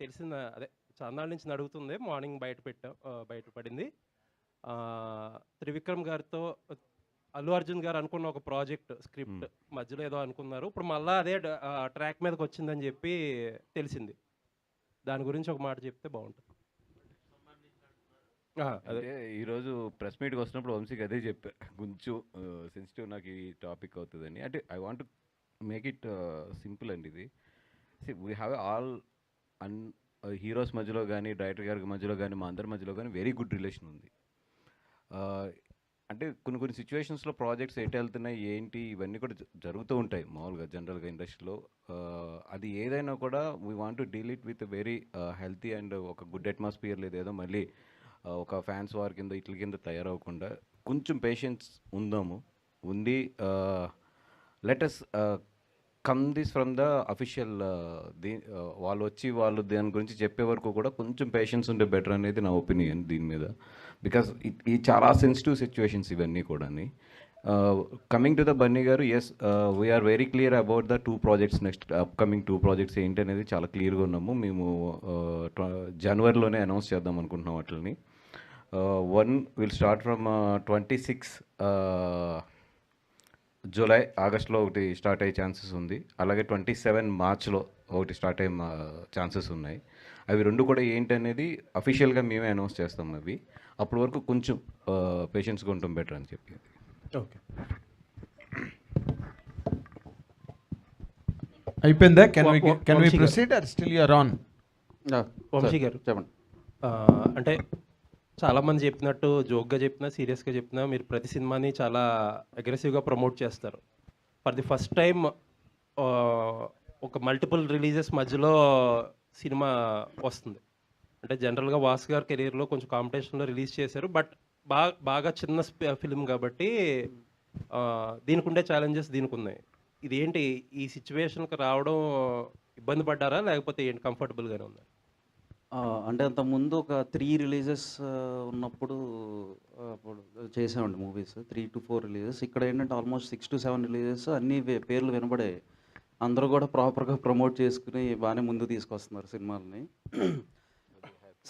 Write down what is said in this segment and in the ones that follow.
తెలిసిన అదే చాన్నాళ్ళ నుంచి నడుగుతుంది. మార్నింగ్ బయటపడింది. త్రివిక్రమ్ గారితో అల్లు అర్జున్ గారు అనుకున్న ఒక ప్రాజెక్ట్ స్క్రిప్ట్ మధ్యలో ఏదో అనుకున్నారు. ఇప్పుడు మళ్ళీ అదే ట్రాక్ మీదకి వచ్చిందని చెప్పి తెలిసింది. దాని గురించి ఒక మాట చెప్తే బాగుంటుంది. అదే ఈరోజు ప్రెస్ మీట్కి వస్తున్నప్పుడు వంశీకి అదే చెప్పా, కొంచెం సెన్సిటివ్ నాకు ఈ టాపిక్ అవుతుందని. అంటే I want make it simple అండి. ఇది వీ హ్యావ్ ఆల్ హీరోస్ మధ్యలో కానీ డైరెక్టర్ గారి మధ్యలో కానీ మా అందరి మధ్యలో కానీ వెరీ గుడ్ రిలేషన్ ఉంది. అంటే కొన్ని సిచ్యువేషన్స్లో ప్రాజెక్ట్స్ ఎటు వెళ్తున్నాయి ఏంటి ఇవన్నీ కూడా జరుగుతూ ఉంటాయి మామూలుగా జనరల్గా ఇండస్ట్రీలో. అది ఏదైనా కూడా we want to deal it with very healthy and ఒక గుడ్ అట్మాస్ఫియర్. లేదు ఏదో మళ్ళీ ఒక ఫ్యాన్స్ వార్ కింద ఇట్ల కింద తయారవకుండా కొంచెం పేషెన్స్ ఉండి let's come this from the official వాళ్ళు దాని గురించి చెప్పే వరకు కూడా కొంచెం పేషెన్స్ ఉంటే బెటర్ అనేది నా ఒపీనియన్ దీని మీద. బికాస్ ఈ చాలా సెన్సిటివ్ సిచ్యువేషన్స్ ఇవన్నీ కూడా. కమింగ్ టు ద బన్నీ గారు, yes we're very clear about the 2 projects, next upcoming 2 projects ఏంటి అనేది చాలా క్లియర్గా ఉన్నాము. మేము జనవరిలోనే అనౌన్స్ చేద్దాం అనుకుంటున్నాం వాటిని. One will start from 26 July, ఆగస్ట్లో ఒకటి స్టార్ట్ అయ్యే ఛాన్సెస్ ఉంది. అలాగే 27 మార్చ్లో ఒకటి స్టార్ట్ అయ్యే ఛాన్సెస్ ఉన్నాయి. అవి 2 కూడా ఏంటనేది అఫీషియల్గా మేమే అనౌన్స్ చేస్తాం. అవి అప్పటి వరకు కొంచెం పేషెన్స్గా ఉంటాం బెటర్ అని చెప్పి. ఓకే, అయిపోయిందా? Can we proceed or still you are on? Vamsi గారు చెప్పండి. అంటే చాలామంది చెప్పినట్టు జోక్గా చెప్పినా సీరియస్గా చెప్పినా మీరు ప్రతి సినిమాని చాలా అగ్రెసివ్గా ప్రమోట్ చేస్తారు. ఫర్ ది ఫస్ట్ టైం ఒక మల్టిపుల్ రిలీజెస్ మధ్యలో సినిమా వస్తుంది. అంటే జనరల్గా వాసు గారి కెరీర్లో కొంచెం కాంపిటీషన్లో రిలీజ్ చేశారు, బట్ బాగా చిన్న ఫిలిం కాబట్టి దీనికి ఉండే ఛాలెంజెస్ దీనికి ఉన్నాయి. ఇదేంటి ఈ సిచ్యువేషన్కి రావడం ఇబ్బంది పడ్డారా లేకపోతే ఏంటి కంఫర్టబుల్గానే ఉందా? అంటే అంతకుముందు ఒక 3 రిలీజెస్ ఉన్నప్పుడు అప్పుడు చేసామండి మూవీస్, 3 to 4 రిలీజెస్. ఇక్కడ ఏంటంటే ఆల్మోస్ట్ 6 to 7 రిలీజెస్, అన్ని పేర్లు వినబడాయి. అందరూ కూడా ప్రాపర్గా ప్రమోట్ చేసుకుని బాగానే ముందు తీసుకొస్తున్నారు సినిమాలని.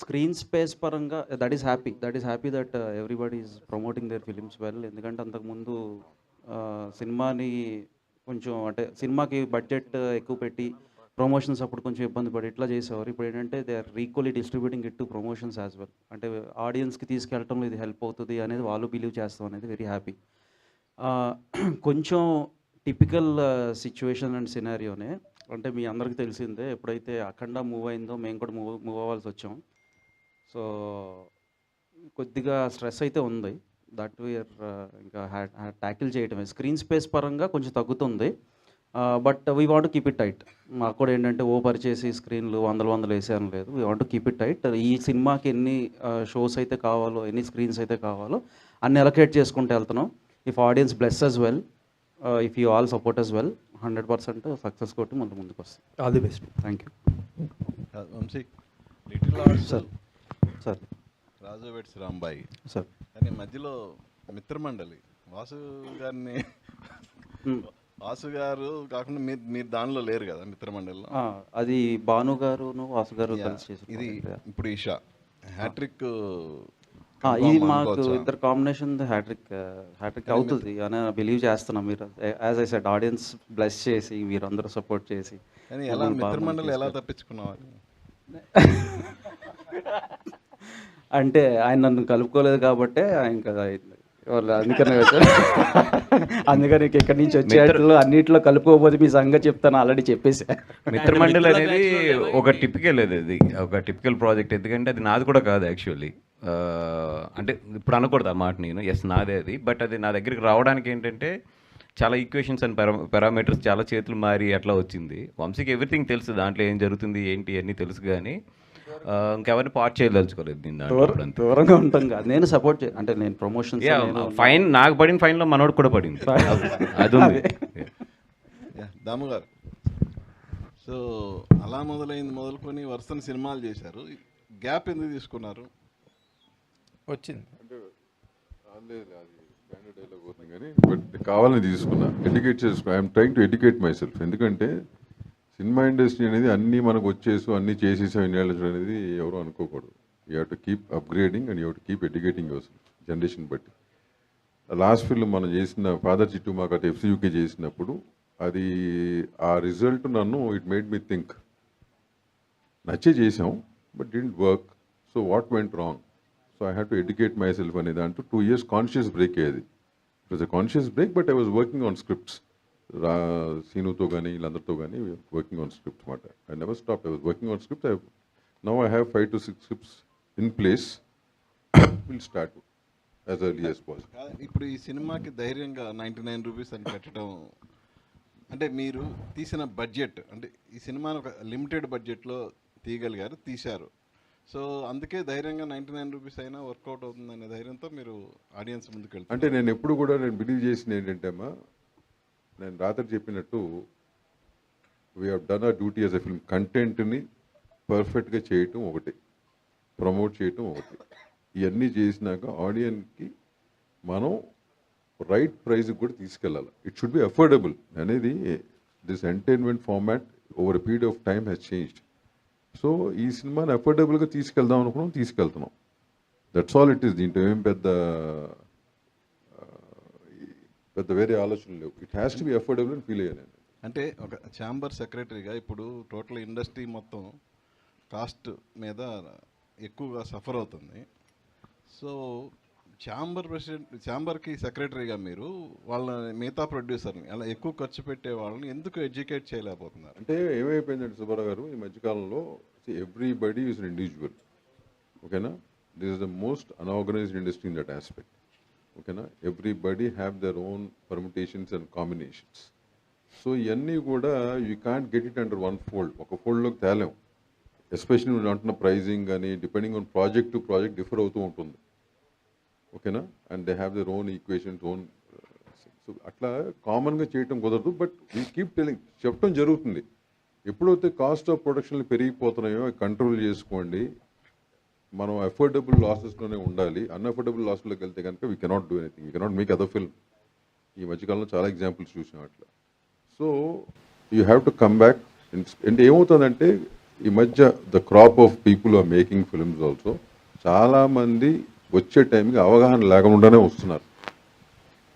స్క్రీన్ స్పేస్ పరంగా that is happy that everybody is promoting their films well. ఎందుకంటే అంతకుముందు సినిమాని కొంచెం అంటే సినిమాకి బడ్జెట్ ఎక్కువ పెట్టి ప్రమోషన్స్ అప్పుడు కొంచెం ఇబ్బంది పడి ఇట్లా చేసేవారు. ఇప్పుడు ఏంటంటే they are equally distributing it to promotions as well. అంటే ఆడియన్స్కి తీసుకెళ్ళటంలో ఇది హెల్ప్ అవుతుంది అనేది వాళ్ళు బిలీవ్ చేస్తాం అనేది వెరీ హ్యాపీ. కొంచెం టిపికల్ సిచ్యువేషన్ అండ్ సినారియోనే. అంటే మీ అందరికీ తెలిసిందే, ఎప్పుడైతే అఖండ మూవ్ అయిందో మేము కూడా మూవ్ అవ్వాల్సి వచ్చాం. సో కొద్దిగా స్ట్రెస్ అయితే ఉంది. దట్ వీఆర్ ఇంకా ట్యాకిల్ చేయటమే. స్క్రీన్ స్పేస్ పరంగా కొంచెం తగ్గుతుంది, but we want keep it tight. మాకు కూడా ఏంటంటే పరిచేసి స్క్రీన్లు వందలు వేసాను లేదు. We want keep it tight. ఈ సినిమాకి ఎన్ని షోస్ అయితే కావాలో, ఎన్ని స్క్రీన్స్ అయితే కావాలో అన్ని అలొకేట్ చేసుకుంటూ వెళ్తున్నాం. If audience bless us well, if you all support us well, 100% success కొట్టి ముందుకు వస్తాం. All the best. Thank you. Vamsi, Little Arts sir Raju weds Rambai sir, కానీ మధ్యలో మిత్రమండలి వాసు గారిని వాసు గారు కాకుండా మీరు దానిలో లేరు కదా మిత్రమండలిలో. అది భాను గారును వాసు గారు కలిసి చేసి ఇది ఇప్పుడు ఈషా హ్యాట్రిక్. ఇది మాకు ఇద్దరు కాంబినేషన్ హ్యాట్రిక్ అవుతుంది అని బిలీవ్ చేస్తున్నాం. మీరు as I said audience bless చేసి మీరందరూ సపోర్ట్ చేసి. కానీ ఎలా మిత్రమండలి ఎలా తప్పించుకున్నావు? అంటే ఆయన నన్ను కలుపుకోలేదు కాబట్టి ఇంకా అందుకని ఎక్కడి నుంచి వచ్చేట్లు అన్నింటిలో కలుపుకోకపోతే మీ సంగతి చెప్తాను ఆల్రెడీ చెప్పేసి. మిత్రమండలి అనేది ఒక టిపికల్, అది ఒక టిపికల్ ప్రాజెక్ట్. ఎందుకంటే అది నాది కూడా కాదు యాక్చువల్లీ. అంటే ఇప్పుడు అనకూడదు ఆ మాట నేను, ఎస్ నాదే అది. బట్ అది నా దగ్గరికి రావడానికి ఏంటంటే చాలా ఈక్వేషన్స్ అండ్ పారామీటర్స్ చాలా చేతులు మారి అట్లా వచ్చింది. వంశీకి ఎవ్రీథింగ్ తెలుసు, దాంట్లో ఏం జరుగుతుంది ఏంటి అన్నీ తెలుసు, కానీ ఇంకెవరిని పార్ట్ చేయదలుచుకోలేదు. దూరంగా ఉంటాం కదా. నేను సపోర్ట్ అంటే నేను ప్రమోషన్ ఫైన్ నాకు పడిన ఫైన్లో మనోడు కూడా పడింది, అది ఉంది. దాము గారు, సో అలా మొదలుకొని వరుసని సినిమాలు చేశారు, గ్యాప్ ఎందుకు తీసుకున్నారు? వచ్చింది కానీ బట్ కావాలని తీసుకున్నా, ఎడ్యుకేట్ చేసుకున్నా. I'm trying to educate my self. ఎందుకంటే సినిమా ఇండస్ట్రీ అనేది అన్నీ మనకు వచ్చేసి అన్నీ చేసేసాం ఇన్నేళ్ళు అనేది ఎవరు అనుకోకూడదు. You have to keep upgrading and you have to keep educating your generation బట్టి. లాస్ట్ ఫిల్మ్ మనం చేసిన ఫాదర్ చిట్టు మాకు అటు FCUK చేసినప్పుడు అది ఆ రిజల్ట్ నన్ను ఇట్ మేడ్ మీ థింక్. నచ్చే చేసాం but didn't work. So what went wrong? So I have to educate myself అనే దాంట్లో 2 years కాన్షియస్ బ్రేక్ అయ్యేది. It was a conscious break but I was working on scripts. సీనుతో కానీ వీళ్ళందరితో కానీ working on scripts మాట. I never stop. I was working on scripts. Now I have 5 to 6 scripts in place. We'll start as early as possible. ఇప్పుడు ఈ సినిమాకి ధైర్యంగా 99 rupees అని పెట్టడం అంటే మీరు తీసిన బడ్జెట్ అంటే ఈ సినిమాను ఒక లిమిటెడ్ బడ్జెట్లో తీయగలిగారు, తీశారు. సో అందుకే ధైర్యంగా 99 రూపీస్ అయినా వర్కౌట్ అవుతుందనే ధైర్యంతో మీరు ఆడియన్స్ ముందుకు వెళ్తారు. అంటే నేను ఎప్పుడు కూడా నేను బిలీవ్ చేసిన ఏంటంటే అమ్మా, నేను రాత్రి చెప్పినట్టు we have done a duty as a film. కంటెంట్ని పర్ఫెక్ట్గా చేయటం ఒకటి, ప్రమోట్ చేయటం ఒకటి. ఇవన్నీ చేసినాక ఆడియన్స్కి మనం రైట్ ప్రైజ్కి కూడా తీసుకెళ్ళాలి. ఇట్ షుడ్ బి అఫోర్డబుల్ అనేది. This entertainment format over a period of time has changed. So ఈ సినిమాని అఫోర్డబుల్గా తీసుకెళ్దాం అనుకున్నాం, తీసుకెళ్తున్నాం. That's all it is. దీంట్లో ఏం పెద్ద వేరే ఆలోచనలు లేవు. It has to be affordable అని ఫీల్ అయ్యాను. అంటే ఒక ఛాంబర్ సెక్రటరీగా ఇప్పుడు టోటల్ ఇండస్ట్రీ మొత్తం కాస్ట్ మీద ఎక్కువగా సఫర్ అవుతుంది. సో ఛాంబర్కి సెక్రటరీగా మీరు వాళ్ళ మిగతా ప్రొడ్యూసర్ని అలా ఎక్కువ ఖర్చు పెట్టే వాళ్ళని ఎందుకు ఎడ్యుకేట్ చేయలేకపోతున్నారు? అంటే ఏమైపోయిందంటే సుబ్బారావు గారు, ఈ మధ్యకాలంలో ఎవ్రీబడి ఈజ్ అన్ ఇండివిజువల్. ఓకేనా? This is the most unorganized industry in that aspect. ఓకేనా? Everybody have their own permutations and combinations. So ఇవన్నీ కూడా you can't get it under one fold. ఒక ఫోల్డ్లోకి తేలేం. ఎస్పెషల్లీ నువ్వు అంటున్న ప్రైజింగ్ కానీ depending on project to project differ అవుతూ ఉంటుంది. ఓకేనా? And they have their own equations, own. So అట్లా కామన్గా చేయటం కుదరదు. బట్ వీ కీప్ టెలింగ్, చెప్పడం జరుగుతుంది. ఎప్పుడైతే కాస్ట్ ఆఫ్ ప్రొడక్షన్లు పెరిగిపోతున్నాయో కంట్రోల్ చేసుకోండి. మనం అఫోర్డబుల్ లాసెస్లోనే ఉండాలి. అన్అఫోర్డబుల్ లాస్లోకి వెళ్తే కనుక we cannot do anything. We cannot make other film. ఈ మధ్యకాలంలో చాలా ఎగ్జాంపుల్స్ చూసాం అట్లా. So you have to come back. అంటే ఏమవుతుందంటే ఈ మధ్య the crop of people are making films also చాలామంది వచ్చే టైంకి అవగాహన లేకుండానే వస్తున్నారు.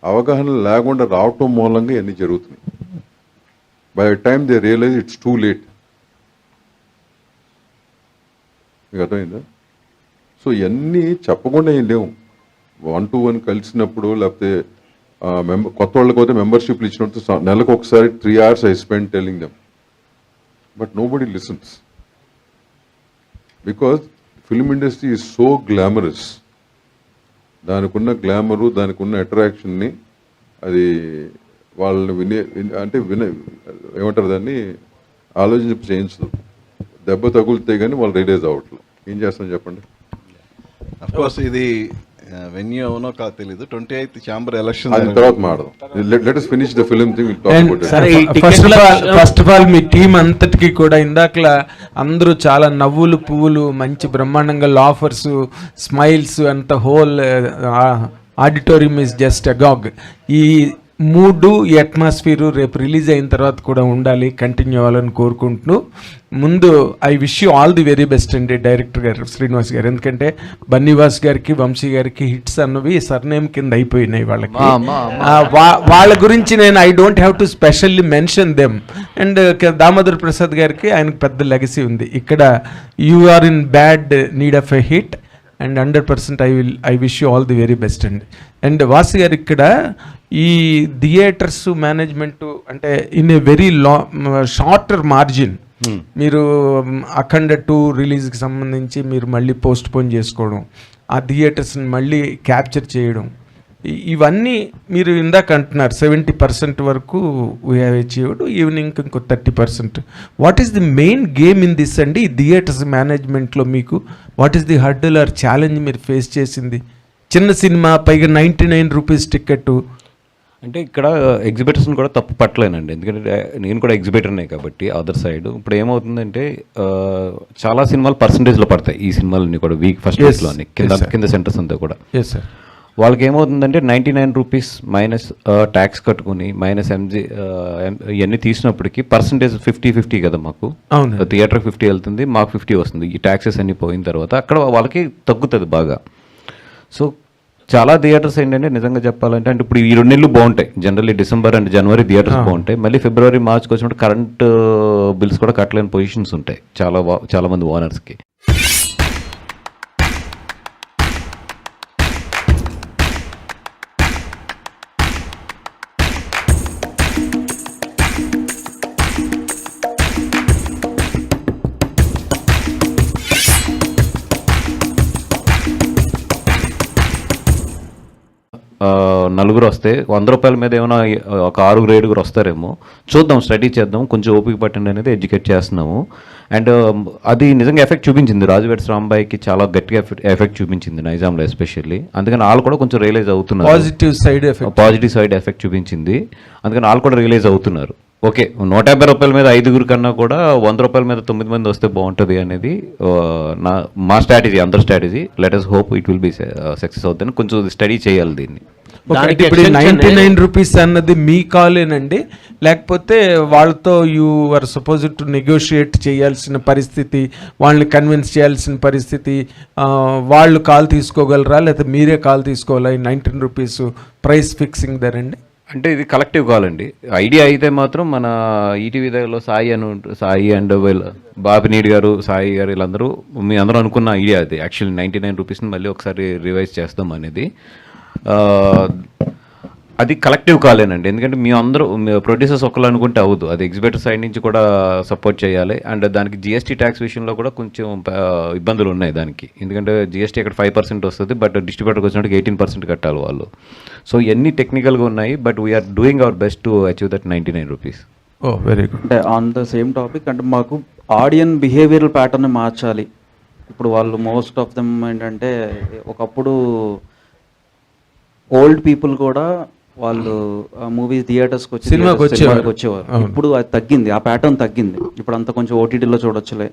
అవగాహన లేకుండా రావటం మూలంగా ఇవన్నీ జరుగుతున్నాయి. By the time they realise it's too late. మీకు అర్థమైందా? సో ఇవన్నీ చెప్పకుండా ఏం లేవు. 1-to-1 కలిసినప్పుడు లేకపోతే కొత్త వాళ్ళకి పోతే మెంబర్షిప్లు ఇచ్చినప్పుడు నెలకు ఒకసారి 3 hours I spend telling them. But nobody listens. Because film industry is so glamorous. దానికి ఉన్న గ్లామరు, దానికి ఉన్న అట్రాక్షన్ని అది వాళ్ళని ఏమంటారు దాన్ని ఆలోచించి చేయించదు. దెబ్బ తగులుతే కానీ వాళ్ళు రియలైజ్ అవ్వట్లేదు. ఏం చేస్తాం చెప్పండి? అఫ్కోర్స్ ఇది వెన్యూ అవునో కాదు తెలీదు. 28th ఛాంబర్ ఎలక్షన్ అది తర్వాత మాట్లాడదాం. Let us finish the film thing. We'll talk about it. First of all me team అంతటికి కూడా ఇందాకలా అందరూ చాలా నవ్వులు పువ్వులు మంచి బ్రహ్మాండంగా ఆఫర్స్ స్మైల్స్ అంత హోల్ ఆడిటోరియం ఇస్ జస్ట్ అగాగ్. ఈ మూడు ఈ అట్మాస్ఫియరు రేపు రిలీజ్ అయిన తర్వాత కూడా ఉండాలి, కంటిన్యూ అవ్వాలని కోరుకుంటూ ముందు I wish you all the very best అండి డైరెక్టర్ గారు శ్రీనివాస్ గారు. ఎందుకంటే బన్నీవాస్ గారికి వంశీ గారికి హిట్స్ అన్నవి సర్నేమ్ కింద అయిపోయినాయి వాళ్ళకి. వాళ్ళ గురించి నేను I don't have to specially mention them. And Damodar Prasad గారికి ఆయనకు పెద్ద లెగసీ ఉంది. ఇక్కడ you are in bad need of a hit and 100% I wish you all the very best అండి. అండ్ వాసు గారు ఇక్కడ ఈ థియేటర్స్ మేనేజ్మెంట్ అంటే in a very shorter margin మీరు అఖండ 2 రిలీజ్కి సంబంధించి మీరు మళ్ళీ పోస్ట్ పోన్ చేసుకోవడం, ఆ థియేటర్స్ని మళ్ళీ క్యాప్చర్ చేయడం, ఇవన్నీ మీరు ఇందాక అంటున్నారు 70% వరకు వీ హ్యావ్ అచీవ్డ్, ఈవినింగ్ ఇంకో 30%. What is the main game in this అండి ఈ థియేటర్స్ మేనేజ్మెంట్లో? మీకు what is the hurdle or challenge మీరు ఫేస్ చేసింది? చిన్న సినిమా, పైగా 99 రూపీస్ టికెట్. అంటే ఇక్కడ ఎగ్జిబిటర్స్ని కూడా తప్పు పట్టలేనండి. ఎందుకంటే నేను కూడా ఎగ్జిబిటర్నే కాబట్టి అదర్ సైడ్. ఇప్పుడు ఏమవుతుందంటే చాలా సినిమాలు పర్సంటేజ్లో పడతాయి. ఈ సినిమాలన్నీ కూడా వీక్ ఫస్ట్ డేస్లోని కింద సెంటర్స్ అంతా కూడా. Yes sir. వాళ్ళకి ఏమవుతుందంటే 99 రూపీస్ మైనస్ ట్యాక్స్ కట్టుకుని మైనస్ ఇవన్నీ తీసినప్పటికీ పర్సంటేజ్ 50-50 కదా మాకు. అవును. థియేటర్ 50 వెళ్తుంది, మాకు 50 వస్తుంది. ఈ ట్యాక్సెస్ అన్నీ పోయిన తర్వాత అక్కడ వాళ్ళకి తగ్గుతుంది బాగా. సో చాలా థియేటర్స్ ఏంటంటే నిజంగా చెప్పాలంటే అంటే ఇప్పుడు ఈ 2 నెలలు బాగుంటాయి, generally December and January theatres బాగుంటాయి. మళ్ళీ ఫిబ్రవరి మార్చ్కి వచ్చినప్పుడు కరెంట్ బిల్స్ కూడా కట్టలేని పొజిషన్స్ ఉంటాయి చాలా మంది ఓనర్స్కి. నలుగురు వస్తే 100 రూపాయల మీద ఏమైనా ఒక 6-7 వస్తారేమో, చూద్దాం, స్టడీ చేద్దాం, కొంచెం ఓపిక పట్టండి అనేది ఎడ్యుకేట్ చేస్తున్నాము. అండ్ అది నిజంగా ఎఫెక్ట్ చూపించింది, రాజువేడ్ రాంబాయికి చాలా గట్టిగా ఎఫెక్ట్ చూపించింది నైజాంలో ఎస్పెషల్లీ. అందుకని వాళ్ళు కూడా కొంచెం రియలైజ్ అవుతున్నారు, పాజిటివ్ సైడ్ ఎఫెక్ట్ చూపించింది. అందుకని వాళ్ళు కూడా రియలైజ్ అవుతున్నారు, ఓకే 150 రూపాయల మీద 5 కన్నా కూడా 100 రూపాయల మీద 9 మంది వస్తే బాగుంటుంది అనేది మా స్ట్రాటజీ, అందరి strategy. Let us hope it will be success అవుతుంది. కొంచెం స్టడీ చేయాలి దీన్ని. ఇప్పుడు 99 రూపీస్ అన్నది మీ కాలేనండి, లేకపోతే వాళ్ళతో you are suppose to negotiate చేయాల్సిన పరిస్థితి, వాళ్ళని కన్విన్స్ చేయాల్సిన పరిస్థితి, వాళ్ళు కాల్ తీసుకోగలరా లేకపోతే మీరే కాల్ తీసుకోవాలా? ఈ 19 రూపీస్ ప్రైస్ ఫిక్సింగ్ ధర అండి. అంటే ఇది కలెక్టివ్ కాల్ అండి. ఐడియా అయితే మాత్రం మన ఈటీవీ దగ్గరలో సాయి అండ్ బాబినీడ్ గారు, సాయి గారు, వీళ్ళందరూ మీ అందరూ అనుకున్న ఐడియా అది. యాక్చువల్లీ 99 రూపీస్ని మళ్ళీ ఒకసారి రివైజ్ చేస్తాం అనేది. అది కలెక్టివ్ కాలేనండి, ఎందుకంటే మీ అందరూ ప్రొడ్యూసర్స్ ఒక్కళ్ళు అనుకుంటే అవ్వదు, అది ఎగ్జిబిటర్ సైడ్ నుంచి కూడా సపోర్ట్ చేయాలి. అండ్ దానికి జిఎస్టీ ట్యాక్స్ విషయంలో కూడా కొంచెం ఇబ్బందులు ఉన్నాయి దానికి, ఎందుకంటే జిఎస్టీ అక్కడ 5% వస్తుంది, బట్ డిస్ట్రిబ్యూటర్కి వచ్చినట్టుగా 18% కట్టాలి వాళ్ళు. సో ఇవన్నీ టెక్నికల్గా ఉన్నాయి, but we're doing our best to achieve that 99 rupees. Oh very good. అంటే ఆన్ ద సేమ్ టాపిక్, అంటే మాకు ఆడియన్ బిహేవియరల్ ప్యాటర్న్ మార్చాలి. ఇప్పుడు వాళ్ళు మోస్ట్ ఆఫ్ దెమ్ ఏంటంటే ఒకప్పుడు ఓల్డ్ పీపుల్ కూడా వాళ్ళు మూవీ థియేటర్స్కి వచ్చి సినిమాకి వచ్చేవారు. ఇప్పుడు అది తగ్గింది, ఆ ప్యాటర్న్ తగ్గింది. ఇప్పుడు అంతా కొంచెం ఓటీటీలో చూడొచ్చులే,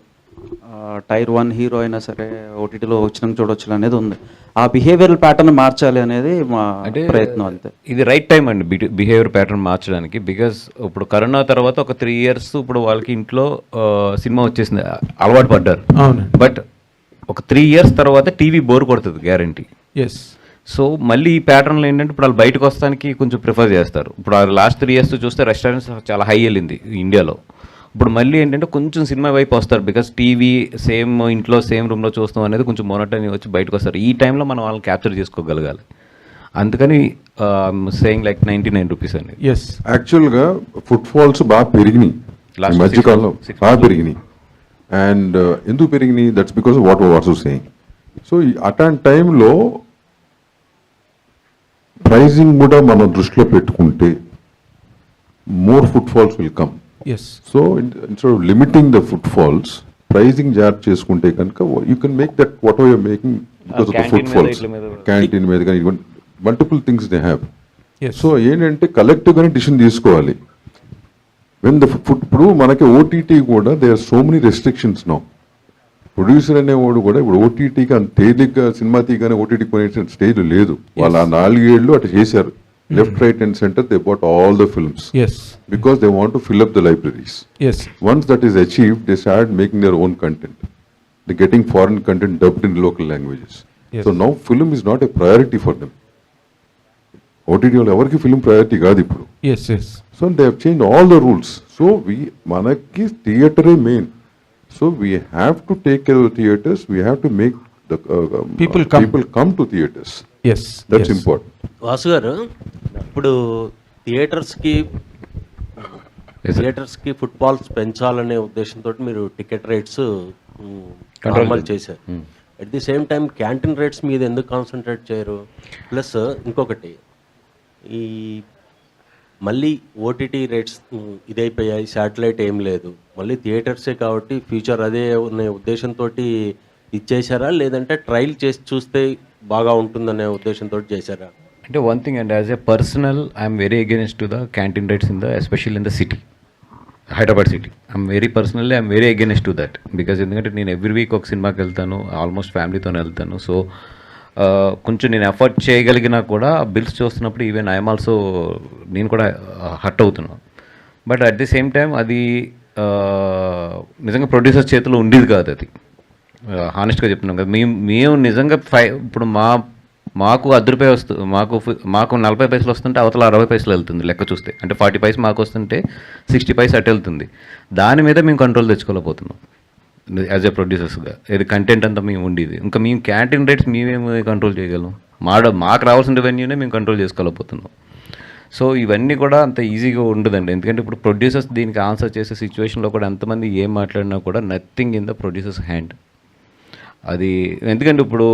టైర్ 1 హీరో అయినా సరే ఓటీటీలో వచ్చినాక చూడొచ్చులే అనేది ఉంది. ఆ బిహేవియరల్ ప్యాటర్న్ మార్చాలి అనేది మా ప్రయత్నం. అంతే, ఇది రైట్ టైం అండి బిహేవియర్ ప్యాటర్న్ మార్చడానికి. బికాస్ ఇప్పుడు కరోనా తర్వాత ఒక 3 years ఇప్పుడు వాళ్ళకి ఇంట్లో సినిమా వచ్చేసింది, అలవాటు పడ్డారు. బట్ ఒక 3 years తర్వాత టీవీ బోర్ కొడుతుంది గ్యారంటీ. ఎస్. సో మళ్ళీ ఈ ప్యాటర్న్లో ఏంటంటే ఇప్పుడు వాళ్ళు బయటకు వస్తానికి కొంచెం ప్రిఫర్ చేస్తారు. ఇప్పుడు లాస్ట్ 3 years చూస్తే రెస్టారెంట్స్ చాలా హై వెళ్ళింది ఇండియాలో. ఇప్పుడు మళ్ళీ ఏంటంటే కొంచెం సినిమా వైపు వస్తారు, బికాస్ టీవీ సేమ్ ఇంట్లో సేమ్ రూమ్లో చూస్తాం అనేది కొంచెం మొనటని వచ్చి బయటకు వస్తారు. ఈ టైంలో మనం వాళ్ళని క్యాప్చర్ చేసుకోగలగాలి. అందుకని సేయింగ్ లైక్ 99 రూపీస్ అనేది. ఎస్, యాక్చువల్గా ఫుట్ ఫాల్స్ బాగా పెరిగినాయి ఈ మధ్యకాలంలో, బాగా పెరిగినాయి. అండ్ ఎందుకు పెరిగినాయి? That's because what what's saying. So అట్లాంటి టైంలో ప్రైజింగ్ కూడా మనం దృష్టిలో పెట్టుకుంటే more footfalls will come. So instead of limiting the footfalls, pricing job చేసుకుంటే కనుక you can make that whatever you're making because of the footfalls. Canteen మీద కానీ multiple things they have. So ఏంటంటే కలెక్టివ్గానే decision తీసుకోవాలి. When the food, ఇప్పుడు మనకి OTT కూడా they are so many restrictions now. Producer అనేవాడు కూడా ఇప్పుడు ఓటీటీకి అంత తేలిగ్గా సినిమా తీయగానే ఓటీటీ కొనే స్టేజ్ లేదు. వాళ్ళు ఆ 4 ఏళ్ళు అట్లా చేశారు. Left, right and centre they bought all the films because they want to fill up the libraries. Yes. Once that is achieved, they start making their own content. They're getting foreign content dubbed in local languages. Yes. So now film is not a priority for them. OTT వాళ్ళు ఎవరికి film priority కాదు ఇప్పుడు. Yes, yes. So they have changed all the rules. So మనకి థియేటరే main. So we have to take care of the theaters. We have to make the people come to theaters. Yes. That's important. Vasu గారు, ఇప్పుడు థియేటర్స్కి footballs పెంచాలనే ఉద్దేశంతో మీరు ticket rates అమలు చేశారు. At the same time canteen rates మీద ఎందుకు కాన్సన్ట్రేట్ చేయరు? ప్లస్ ఇంకొకటి, ఈ మళ్ళీ ఓటీటీ రేట్స్ ఇదైపోయాయి, శాటిలైట్ ఏం లేదు, మళ్ళీ థియేటర్సే కాబట్టి ఫ్యూచర్ అదే అనే ఉద్దేశంతో ఇచ్చేసారా, లేదంటే ట్రయల్ చేసి చూస్తే బాగా ఉంటుందనే ఉద్దేశంతో చేశారా? అంటే one thing and as a personal I'm very against to the canteen rates especially in the city, Hyderabad city. I'm very against to that. Because ఎందుకంటే నేను ఎవ్రీ వీక్ ఒక సినిమాకి వెళ్తాను, ఆల్మోస్ట్ ఫ్యామిలీతో వెళ్తాను. సో కొంచెం నేను ఎఫర్ట్ చేయగలిగినా కూడా బిల్స్ చూస్తున్నప్పుడు ఈవెన్ ఐఎమ్ ఆల్సో నేను కూడా హర్ట్ అవుతున్నాను. But at the same time అది నిజంగా ప్రొడ్యూసర్ చేతిలో ఉండేది కాదు. అది హానెస్ట్గా చెప్తున్నాం కదా, మేము నిజంగా ఇప్పుడు మాకు ₹10 వస్తుంది, మాకు 40 పైసలు వస్తుంటే అవతల 60 పైసలు వెళ్తుంది లెక్క చూస్తే. అంటే 40 పైసలు మాకు వస్తుంటే 60 పైసలు అటు వెళ్తుంది. దాని మీద మేము కంట్రోల్ తెచ్చుకోలేకపోతున్నాం యాజ్ ఏ ప్రొడ్యూసర్స్గా. ఇది కంటెంట్ అంతా మేము ఉండేది. ఇంకా మేము క్యాంటీన్ రేట్స్ మేమేమి కంట్రోల్ చేయగలం? మాకు రావాల్సిన రెవెన్యూనే మేము కంట్రోల్ చేసుకోలేకపోతున్నాం. సో ఇవన్నీ కూడా అంత ఈజీగా ఉండదండి. ఎందుకంటే ఇప్పుడు ప్రొడ్యూసర్స్ దీనికి ఆన్సర్ చేసే సిచ్యువేషన్లో కూడా ఎంతమంది ఏం మాట్లాడినా కూడా nothing in the producers hand. అది ఎందుకంటే ఇప్పుడు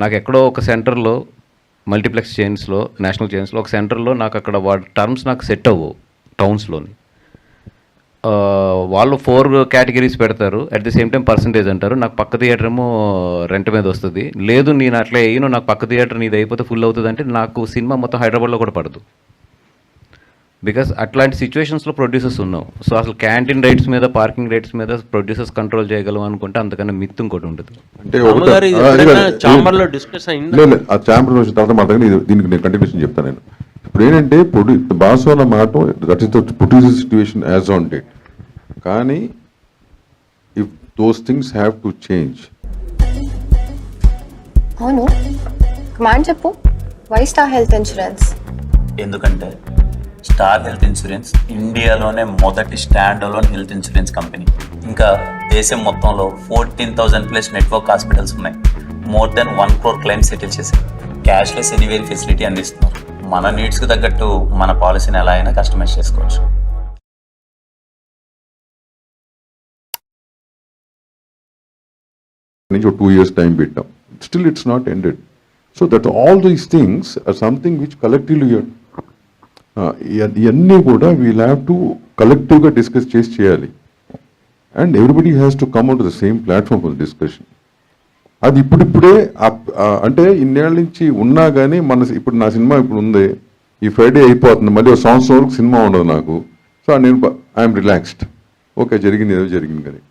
నాకు ఎక్కడో ఒక సెంటర్లో మల్టీప్లెక్స్ చైన్స్లో, నేషనల్ చైన్స్లో ఒక సెంటర్లో నాకు అక్కడ వాడి టర్మ్స్ నాకు సెట్ అవ్వవు టౌన్స్లోని. వాళ్ళు 4 కేటగిరీస్ పెడతారు, at the same time percentage అంటారు. నాకు పక్క థియేటర్ ఏమో రెంట్ మీద వస్తుంది. లేదు నేను అట్లా వేయను, నాకు పక్క థియేటర్ నీది అయిపోతే ఫుల్ అవుతుంది అంటే నాకు సినిమా మొత్తం హైదరాబాద్లో కూడా పడదు. బికాస్ అట్లాంటి సిచ్యువేషన్స్లో ప్రొడ్యూసర్స్ ఉన్నాం. సో అసలు క్యాంటీన్ రేట్స్ మీద, పార్కింగ్ రేట్స్ మీద ప్రొడ్యూసర్స్ కంట్రోల్ చేయగలం అనుకుంటే అంతకన్నా మిత్తు ఇంకోటి ఉంటుంది. అంటే చాంబర్లో డిస్కస్ అయింది. ఆ ఛాంబర్ తర్వాత మాట్లాడి దీనికి నేను కంటిన్యూషన్ చెప్తాను. నేను ఇప్పుడు ఏంటంటే బాసు అన్న మాట that is the producer situation as on date. కానీ if those things have to change. అవును, కమాండ్ చెప్పు. Why star health insurance? ఎందుకంటే స్టార్ హెల్త్ ఇన్సూరెన్స్ ఇండియాలోనే మొదటి standalone health insurance company. ఇంకా దేశం మొత్తంలో 14,000+ నెట్వర్క్ హాస్పిటల్స్ ఉన్నాయి. More than 1 crore claims settle చేశారు. క్యాష్లెస్ ఎనీవేర్ ఫెసిలిటీ అందిస్తున్నారు. మన నీడ్స్కి తగ్గట్టు మన పాలసీని ఎలా అయినా కస్టమైజ్ చేసుకోవచ్చు. నుంచి 2 years టైం పెట్టాం. Still it's not ended. So that all these things or something which collectively ఇవన్నీ కూడా వీల్ హ్యావ్ టు కలెక్టివ్గా డిస్కస్ చేయాలి. And everybody has to come out the same platform for discussion. అది ఇప్పుడిప్పుడే అంటే ఇన్నేళ్ళ నుంచి ఉన్నా కానీ ఇప్పుడు నా సినిమా ఇప్పుడు ఉంది, ఈ ఫ్రైడే అయిపోతుంది, మళ్ళీ ఒక సంవత్సరం వరకు సినిమా ఉండదు నాకు. సో నేను ఐఎమ్ రిలాక్స్డ్, ఓకే జరిగింది ఏదో జరిగింది. కానీ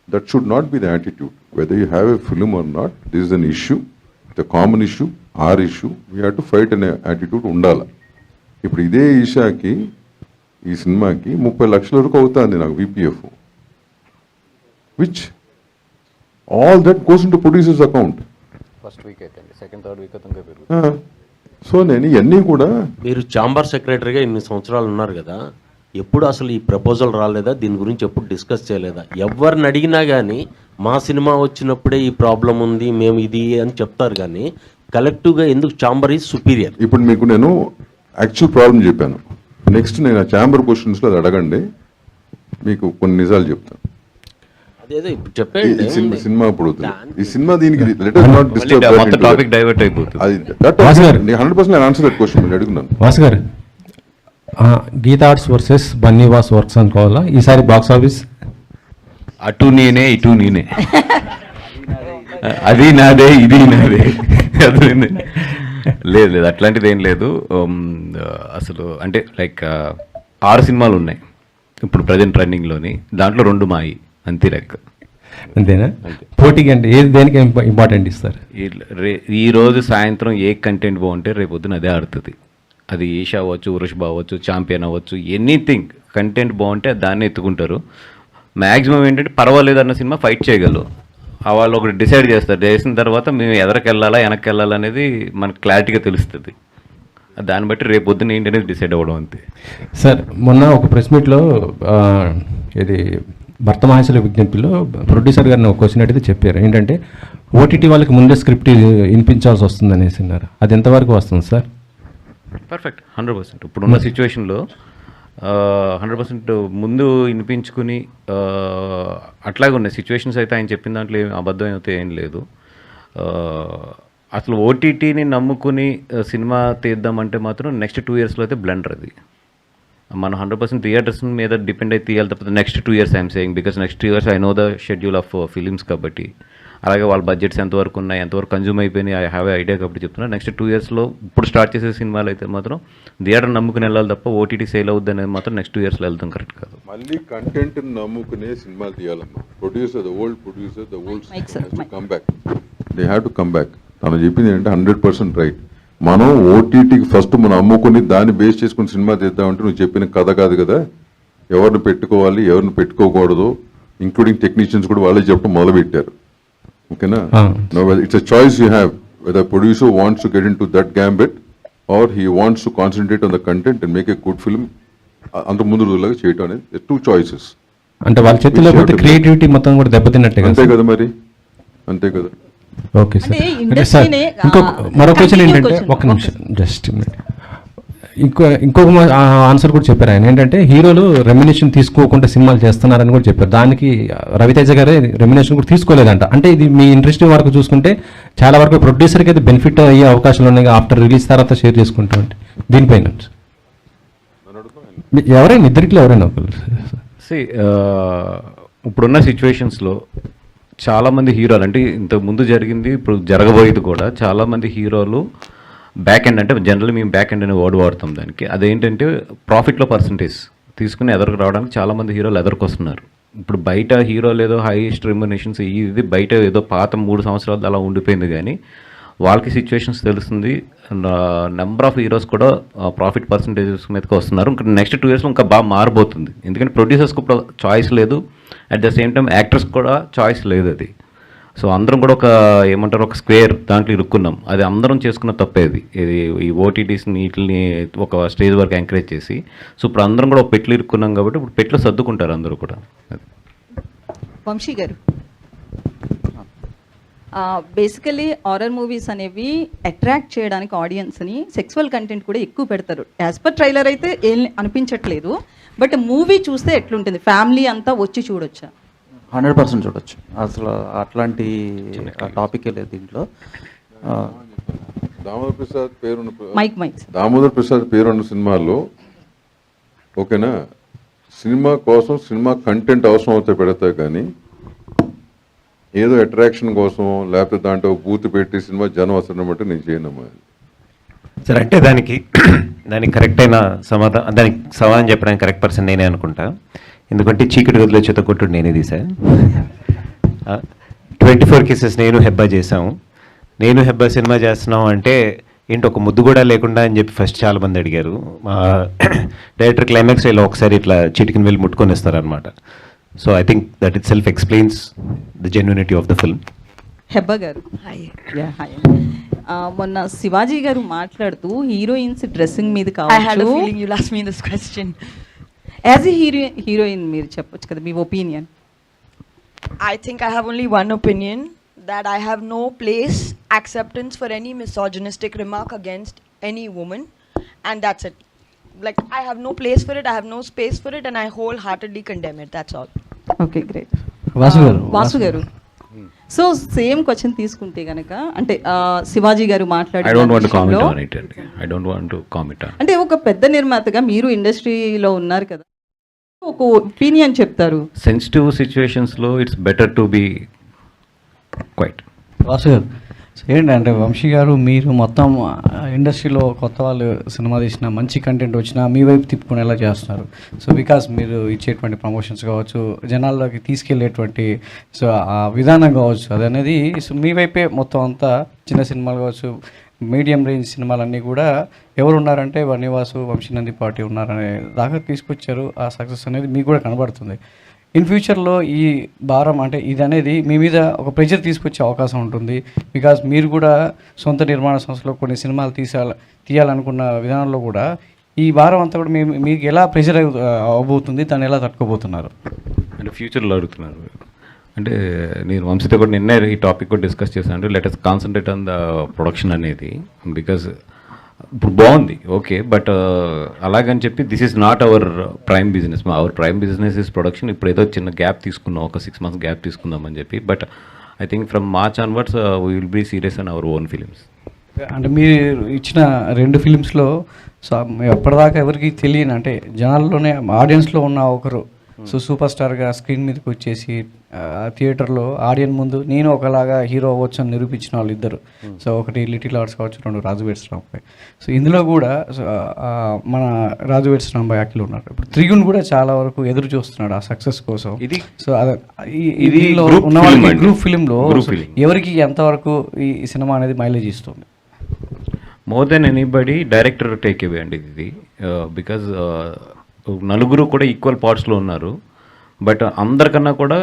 that should not be the attitude. Whether you have a film or not, this is an issue, the common issue, our issue, we have to fight అనే attitude ఉండాలి. ఇప్పుడు ఇదే ఈషాకి, ఈ సినిమాకి 30 లక్షల వరకు అవుతుంది నాకు VPF, which all that goes in to producers account. First week అయితే సెకండ్ థర్డ్ వీక్ అయితే. సో నేను ఇవన్నీ కూడా, మీరు ఛాంబర్ సెక్రటరీగా ఇన్ని సంవత్సరాలు ఉన్నారు కదా, ఎప్పుడు అసలు ఈ ప్రపోజల్ రాలేదా? దీని గురించి ఎప్పుడు డిస్కస్ చేయలేదా? ఎవరిని అడిగినా కానీ మా సినిమా వచ్చినప్పుడే ఈ ప్రాబ్లం ఉంది, మేము ఇది అని చెప్తారు. కానీ కలెక్టివ్గా ఎందుకు ఛాంబర్ ఈజ్ సుపీరియర్? ఇప్పుడు మీకు నేను యాక్చువల్ ప్రాబ్లం చెప్పాను. నెక్స్ట్ నేను ఆ ఛాంబర్ క్వశ్చన్స్లో అది అడగండి, మీకు కొన్ని నిజాలు చెప్తాను. అదేదో ఇప్పుడు చెప్పండి. సినిమా ఇప్పుడు ఈ సినిమా దీనికి let us not disturb మొత్తం టాపిక్ డైవర్ట్ అయిపోతుంది. అది 100% ఆన్సర్ దట్ క్వశ్చన్ నేను అడుగుతున్నాను. వాసు గారు, Geetha Arts versus Bunny Vas Works అనుకోవాలా ఈసారి బాక్స్ ఆఫీస్? అటు నేనే ఇటు నేనే, అది నాదే ఇది నాదే. లేదు అట్లాంటిది ఏం లేదు. అసలు అంటే లైక్ 6 సినిమాలు ఉన్నాయి ఇప్పుడు ప్రజెంట్ రన్నింగ్లోని, దాంట్లో 2 మాయి, అంతే లెక్క. అంతేనా? పోటీకి అంటే ఏది దేనికి ఇంపార్టెంట్ ఇస్తారు? ఈరోజు సాయంత్రం ఏ కంటెంట్ బాగుంటే రేపొద్దున అదే ఆడుతుంది. అది ఈషా అవ్వచ్చు, వృషభ అవ్వచ్చు, ఛాంపియన్ అవ్వచ్చు, ఎనీథింగ్ కంటెంట్ బాగుంటే దాన్ని ఎత్తుకుంటారు. మ్యాక్సిమం ఏంటంటే పర్వాలేదు అన్న సినిమా ఫైట్ చేయగలరు. వాళ్ళు ఒకటి డిసైడ్ చేస్తారు, చేసిన తర్వాత మేము ఎదరికి వెళ్ళాలా వెనక్కి వెళ్ళాలా అనేది మనకు క్లారిటీగా తెలుస్తుంది. దాన్ని బట్టి రేపు పొద్దున్న ఏంటి అనేది డిసైడ్ అవ్వడం అంతే. సార్, మొన్న ఒక ప్రెస్ మీట్లో ఇది భర్త మహేశ్వర విజ్ఞప్తిలో ప్రొడ్యూసర్ గారిని ఒక క్వశ్చన్ అడిగితే చెప్పారు ఏంటంటే ఓటీటీ వాళ్ళకి ముందే స్క్రిప్ట్ వినిపించాల్సి వస్తుంది అనేసి అన్నారు. అది ఎంతవరకు వస్తుంది సార్? పర్ఫెక్ట్, 100%. ఇప్పుడున్న సిచ్యువేషన్లో 100% ముందు వినిపించుకుని అట్లాగే ఉన్నాయి సిచ్యువేషన్స్. అయితే ఆయన చెప్పిన దాంట్లో ఏం అబద్ధం అయితే ఏం లేదు. అసలు ఓటీటీని నమ్ముకుని సినిమా తీద్దామంటే మాత్రం నెక్స్ట్ 2 yearsలో అయితే బ్లండర్ అది. మనం 100% థియేటర్స్ మీద డిపెండ్ అయితే తీయాలి తప్ప next 2 years I'm saying, because next 2 years I know the schedule of films కాబట్టి, అలాగే వాళ్ళ బడ్జెట్స్ ఎంతవరకు ఉన్నాయి, ఎంతవరకు కన్జ్యూమ్ అయిపోయినాయి, ఐ హ్యావ్ ఐడియా కాబట్టి చెప్తున్నా. నెక్స్ట్ 2 yearsలో ఇప్పుడు స్టార్ట్ చేసే సినిమాలు అయితే మాత్రం థియేటర్ నమ్ముకుని వెళ్ళాలి తప్ప ఓటీటీ సేల్ అవుద్ది అనేది మాత్రం నెక్స్ట్ 2 yearsలో వెళ్తాం కరెక్ట్ కాదు. మళ్ళీ కంటెంట్ నమ్ముకునే సినిమాలు తీయాలమ్మా. Producer, the old producer, the old come back, they have to come back. తను చెప్పింది ఏంటంటే 100% రైట్. మనం ఓటీటీకి ఫస్ట్ మనం అమ్ముకుని దాన్ని బేస్ చేసుకుని సినిమా తీద్దామంటే నువ్వు చెప్పిన కథ కాదు కదా, ఎవరిని పెట్టుకోవాలి ఎవరిని పెట్టుకోకూడదు, ఇంక్లూడింగ్ టెక్నీషియన్స్ కూడా వాళ్ళే చెప్పడం మొదలుపెట్టారు. ఓకేనా? It's a choice you have whether producer wants to get into that gambit or he wants to concentrate on the content and make a good film. అంత ముందు రోజులాగా చేయటం అనేది 2 choices. అంటే వాళ్ళ చేతిలో పోతే క్రియేటివిటీ మొత్తం కూడా దెబ్బతిన్నట్టే అంతే కదా మరి, అంతే కదా. Okay sir. అంటే సార్ ఇంకొక మరో క్వశ్చన్ ఏంటంటే, ఒక నిమిషం జస్ట్ ఇంకొక ఆన్సర్ కూడా చెప్పారు ఆయన, ఏంటంటే హీరోలు రెమ్యునేషన్ తీసుకోకుండా సినిమాలు చేస్తున్నారని కూడా చెప్పారు. దానికి రవితేజ గారే రెమ్యునేషన్ కూడా తీసుకోలేదంట. అంటే ఇది మీ ఇండస్ట్రీ వరకు చూసుకుంటే చాలా వరకు ప్రొడ్యూసర్కి అయితే బెనిఫిట్ అయ్యే అవకాశాలు ఉన్నాయి ఆఫ్టర్ రిలీజ్ తర్వాత షేర్ చేసుకుంటా అంటే దీనిపైన ఎవరైనా ఇద్దరిలో ఎవరైనా ఇప్పుడున్న సిచ్యువేషన్స్లో చాలామంది హీరోలు, అంటే ఇంతకు ముందు జరిగింది ఇప్పుడు జరగబోయేది కూడా, చాలామంది హీరోలు బ్యాక్ ఎండ్, అంటే జనరల్ మేము బ్యాక్ ఎండ్ అనే వర్డ్ వాడతాం దానికి. అదేంటంటే ప్రాఫిట్లో పర్సంటేజ్ తీసుకుని ఎదరికి రావడానికి చాలామంది హీరోలు ఎదరికొస్తున్నారు. ఇప్పుడు బయట హీరోలు ఏదో హైయెస్ట్ రెమ్యునేషన్స్ ఇది బయట ఏదో పాత 3 సంవత్సరాలు అలా ఉండిపోయింది, కానీ వాళ్ళకి సిచ్యువేషన్స్ తెలుస్తుంది. నెంబర్ ఆఫ్ హీరోస్ కూడా ప్రాఫిట్ పర్సంటేజెస్ మీదకి వస్తున్నారు. ఇంకా నెక్స్ట్ 2 yearsలో ఇంకా బాగా మారబోతుంది. ఎందుకంటే ప్రొడ్యూసర్స్కి ఇప్పుడు చాయిస్ లేదు, at the same time actors కూడా చాయిస్ లేదు. అది సో అందరం కూడా ఒక ఏమంటారు ఒక స్క్వేర్ దాంట్లో ఇరుక్కున్నాం. అది అందరం చేసుకున్న తప్పేది. ఇది ఈ ఓటీటీస్ని వీటిని ఒక స్టేజ్ వరకు ఎంకరేజ్ చేసి, సో ఇప్పుడు అందరం కూడా ఒక పెట్లు ఇరుక్కున్నాం కాబట్టి ఇప్పుడు పెట్లు సర్దుకుంటారు అందరూ కూడా. వంశీ గారు, బేసికలీ హారర్ మూవీస్ అనేవి అట్రాక్ట్ చేయడానికి ఆడియన్స్ని సెక్సువల్ కంటెంట్ కూడా ఎక్కువ పెడతారు. యాజ్ పర్ ట్రైలర్ అయితే ఏం అనిపించట్లేదు, బట్ మూవీ చూస్తే ఎట్లుంటుంది? ఫ్యామిలీ అంతా వచ్చి చూడొచ్చా? 100% చూడొచ్చు. అసలు అట్లాంటి టాపికే లేదు దీంట్లో. దామోదర్ ప్రసాద్ పేరున్న మైక్ దామోదర్ ప్రసాద్ పేరున్న సినిమాల్లో ఓకేనా, సినిమా కోసం సినిమా కంటెంట్ అవసరం అవుతే పెడతా, కానీ ఏదో అట్రాక్షన్ కోసం లేకపోతే దాంట్లో బూత్ పెట్టి సినిమా జనం అవసరం బట్టి నేను చేయనమ్మా సార్. అంటే దానికి కరెక్ట్ అయిన దానికి సమాధానం చెప్పడానికి కరెక్ట్ పర్సన్ నేనే అనుకుంటా. ఎందుకంటే చీకటి గదిలో చేత కొట్టుడు నేనే తీసా. 24 కేసెస్ నేను హెబ్బా చేసాము. నేను హెబ్బా సినిమా చేస్తున్నాం అంటే ఏంటి ఒక ముద్దు కూడా లేకుండా అని చెప్పి ఫస్ట్ చాలామంది అడిగారు. మా డైరెక్టర్ క్లైమాక్స్ ఇలా ఒకసారి ఇట్లా చిటికిన వెళ్ళి ముట్టుకొని ఇస్తారనమాట. So I think that itself explains the genuinity of the film. Hebah గారు, మొన్న శివాజీ గారు మాట్లాడుతూ హీరోయిన్స్ డ్రెస్సింగ్ మీద కావచ్చు, యాజ్ ఎ హీరోయిన్ మీరు చెప్పొచ్చు కదా మీ opinion. I think I have only one opinion, that I have no place, acceptance for any misogynistic remark against any woman, and that's it. Like, I have no place for it, I have no space for it, and I wholeheartedly condemn it, that's all. Okay, great. Vasu గారు, so same question తీసుకుంటే కనుక, అంటే శివాజీ గారు మాట్లాడే అంటే ఒక పెద్ద నిర్మాతగా మీరు ఇండస్ట్రీలో ఉన్నారు కదా, ఒక ఒపీనియన్ చెప్తారు. సెన్సిటివ్ సిచ్యువేషన్స్లో it's better to be quiet. Vasu గారు, ఏంటంటే వంశీ గారు మీరు మొత్తం ఇండస్ట్రీలో కొత్త వాళ్ళు సినిమా తీసిన మంచి కంటెంట్ వచ్చినా మీ వైపు తిప్పుకునేలా చేస్తున్నారు. సో బికాస్ మీరు ఇచ్చేటువంటి ప్రమోషన్స్ కావచ్చు, జనాల్లోకి తీసుకెళ్ళేటువంటి సో ఆ విధానం కావచ్చు, అది అనేది సో మీ వైపే మొత్తం అంతా చిన్న సినిమాలు కావచ్చు, మీడియం రేంజ్ సినిమాలన్నీ కూడా ఎవరు ఉన్నారంటే వన్నివాసు, వంశీనంది పార్టీ ఉన్నారనే దాకా తీసుకొచ్చారు. ఆ సక్సెస్ అనేది మీకు కూడా కనబడుతుంది. ఇన్ ఫ్యూచర్లో ఈ భారం అంటే ఇది అనేది మీ మీద ఒక ప్రెషర్ తీసుకొచ్చే అవకాశం ఉంటుంది. బికాజ్ మీరు కూడా సొంత నిర్మాణ సంస్థలో కొన్ని సినిమాలు తీయాలనుకున్న విధానంలో కూడా ఈ భారం అంతా కూడా మీకు ఎలా ప్రెషర్ అవబోతుంది, దాన్ని ఎలా తట్టుకోబోతున్నారు అంటే ఫ్యూచర్లో అడుగుతున్నారు. అంటే నేను వంశీతో కూడా నిన్నే ఈ టాపిక్ కూడా డిస్కస్ చేశాను. Let us concentrate on the production అనేది. బికాజ్ ఇప్పుడు బాగుంది ఓకే, బట్ అలాగని చెప్పి this is not our prime business. Our prime business is production. ఇప్పుడు ఏదో చిన్న గ్యాప్ తీసుకున్నాం, ఒక 6 months గ్యాప్ తీసుకుందామని చెప్పి. But I think from March onwards we will be serious on our own films. అంటే మీరు ఇచ్చిన 2 ఫిలిమ్స్లో సో ఎప్పటిదాకా ఎవరికి తెలియని అంటే జనాల్లోనే ఆడియన్స్లో ఉన్న ఒకరు సో సూపర్ స్టార్గా స్క్రీన్ మీదకి వచ్చేసి థియేటర్లో ఆడియన్స్ ముందు నేను ఒకలాగా హీరో అవ్వచ్చు అని నిరూపించిన వాళ్ళు ఇద్దరు. సో ఒకటి లిటిల్ ఆర్ట్స్ కావచ్చు, రెండు రాజు వెడ్స్ రాంబాయ్. సో ఇందులో కూడా మన రాజు వెడ్స్ రాంబాయ్ యాక్టిల్ ఉన్నారు. ఇప్పుడు త్రిగుణ్ కూడా చాలా వరకు ఎదురు చూస్తున్నాడు ఆ సక్సెస్ కోసం. సో దీనిలో ఉన్న వాళ్ళకి గ్రూప్ ఫిలింలో ఎవరికి ఎంతవరకు ఈ సినిమా అనేది మైలేజ్ ఇస్తుంది? More than anybody director take away అండి ఇది. బికాజ్ నలుగురు కూడా ఈక్వల్ పార్ట్స్లో ఉన్నారు. బట్ అందరికన్నా కూడా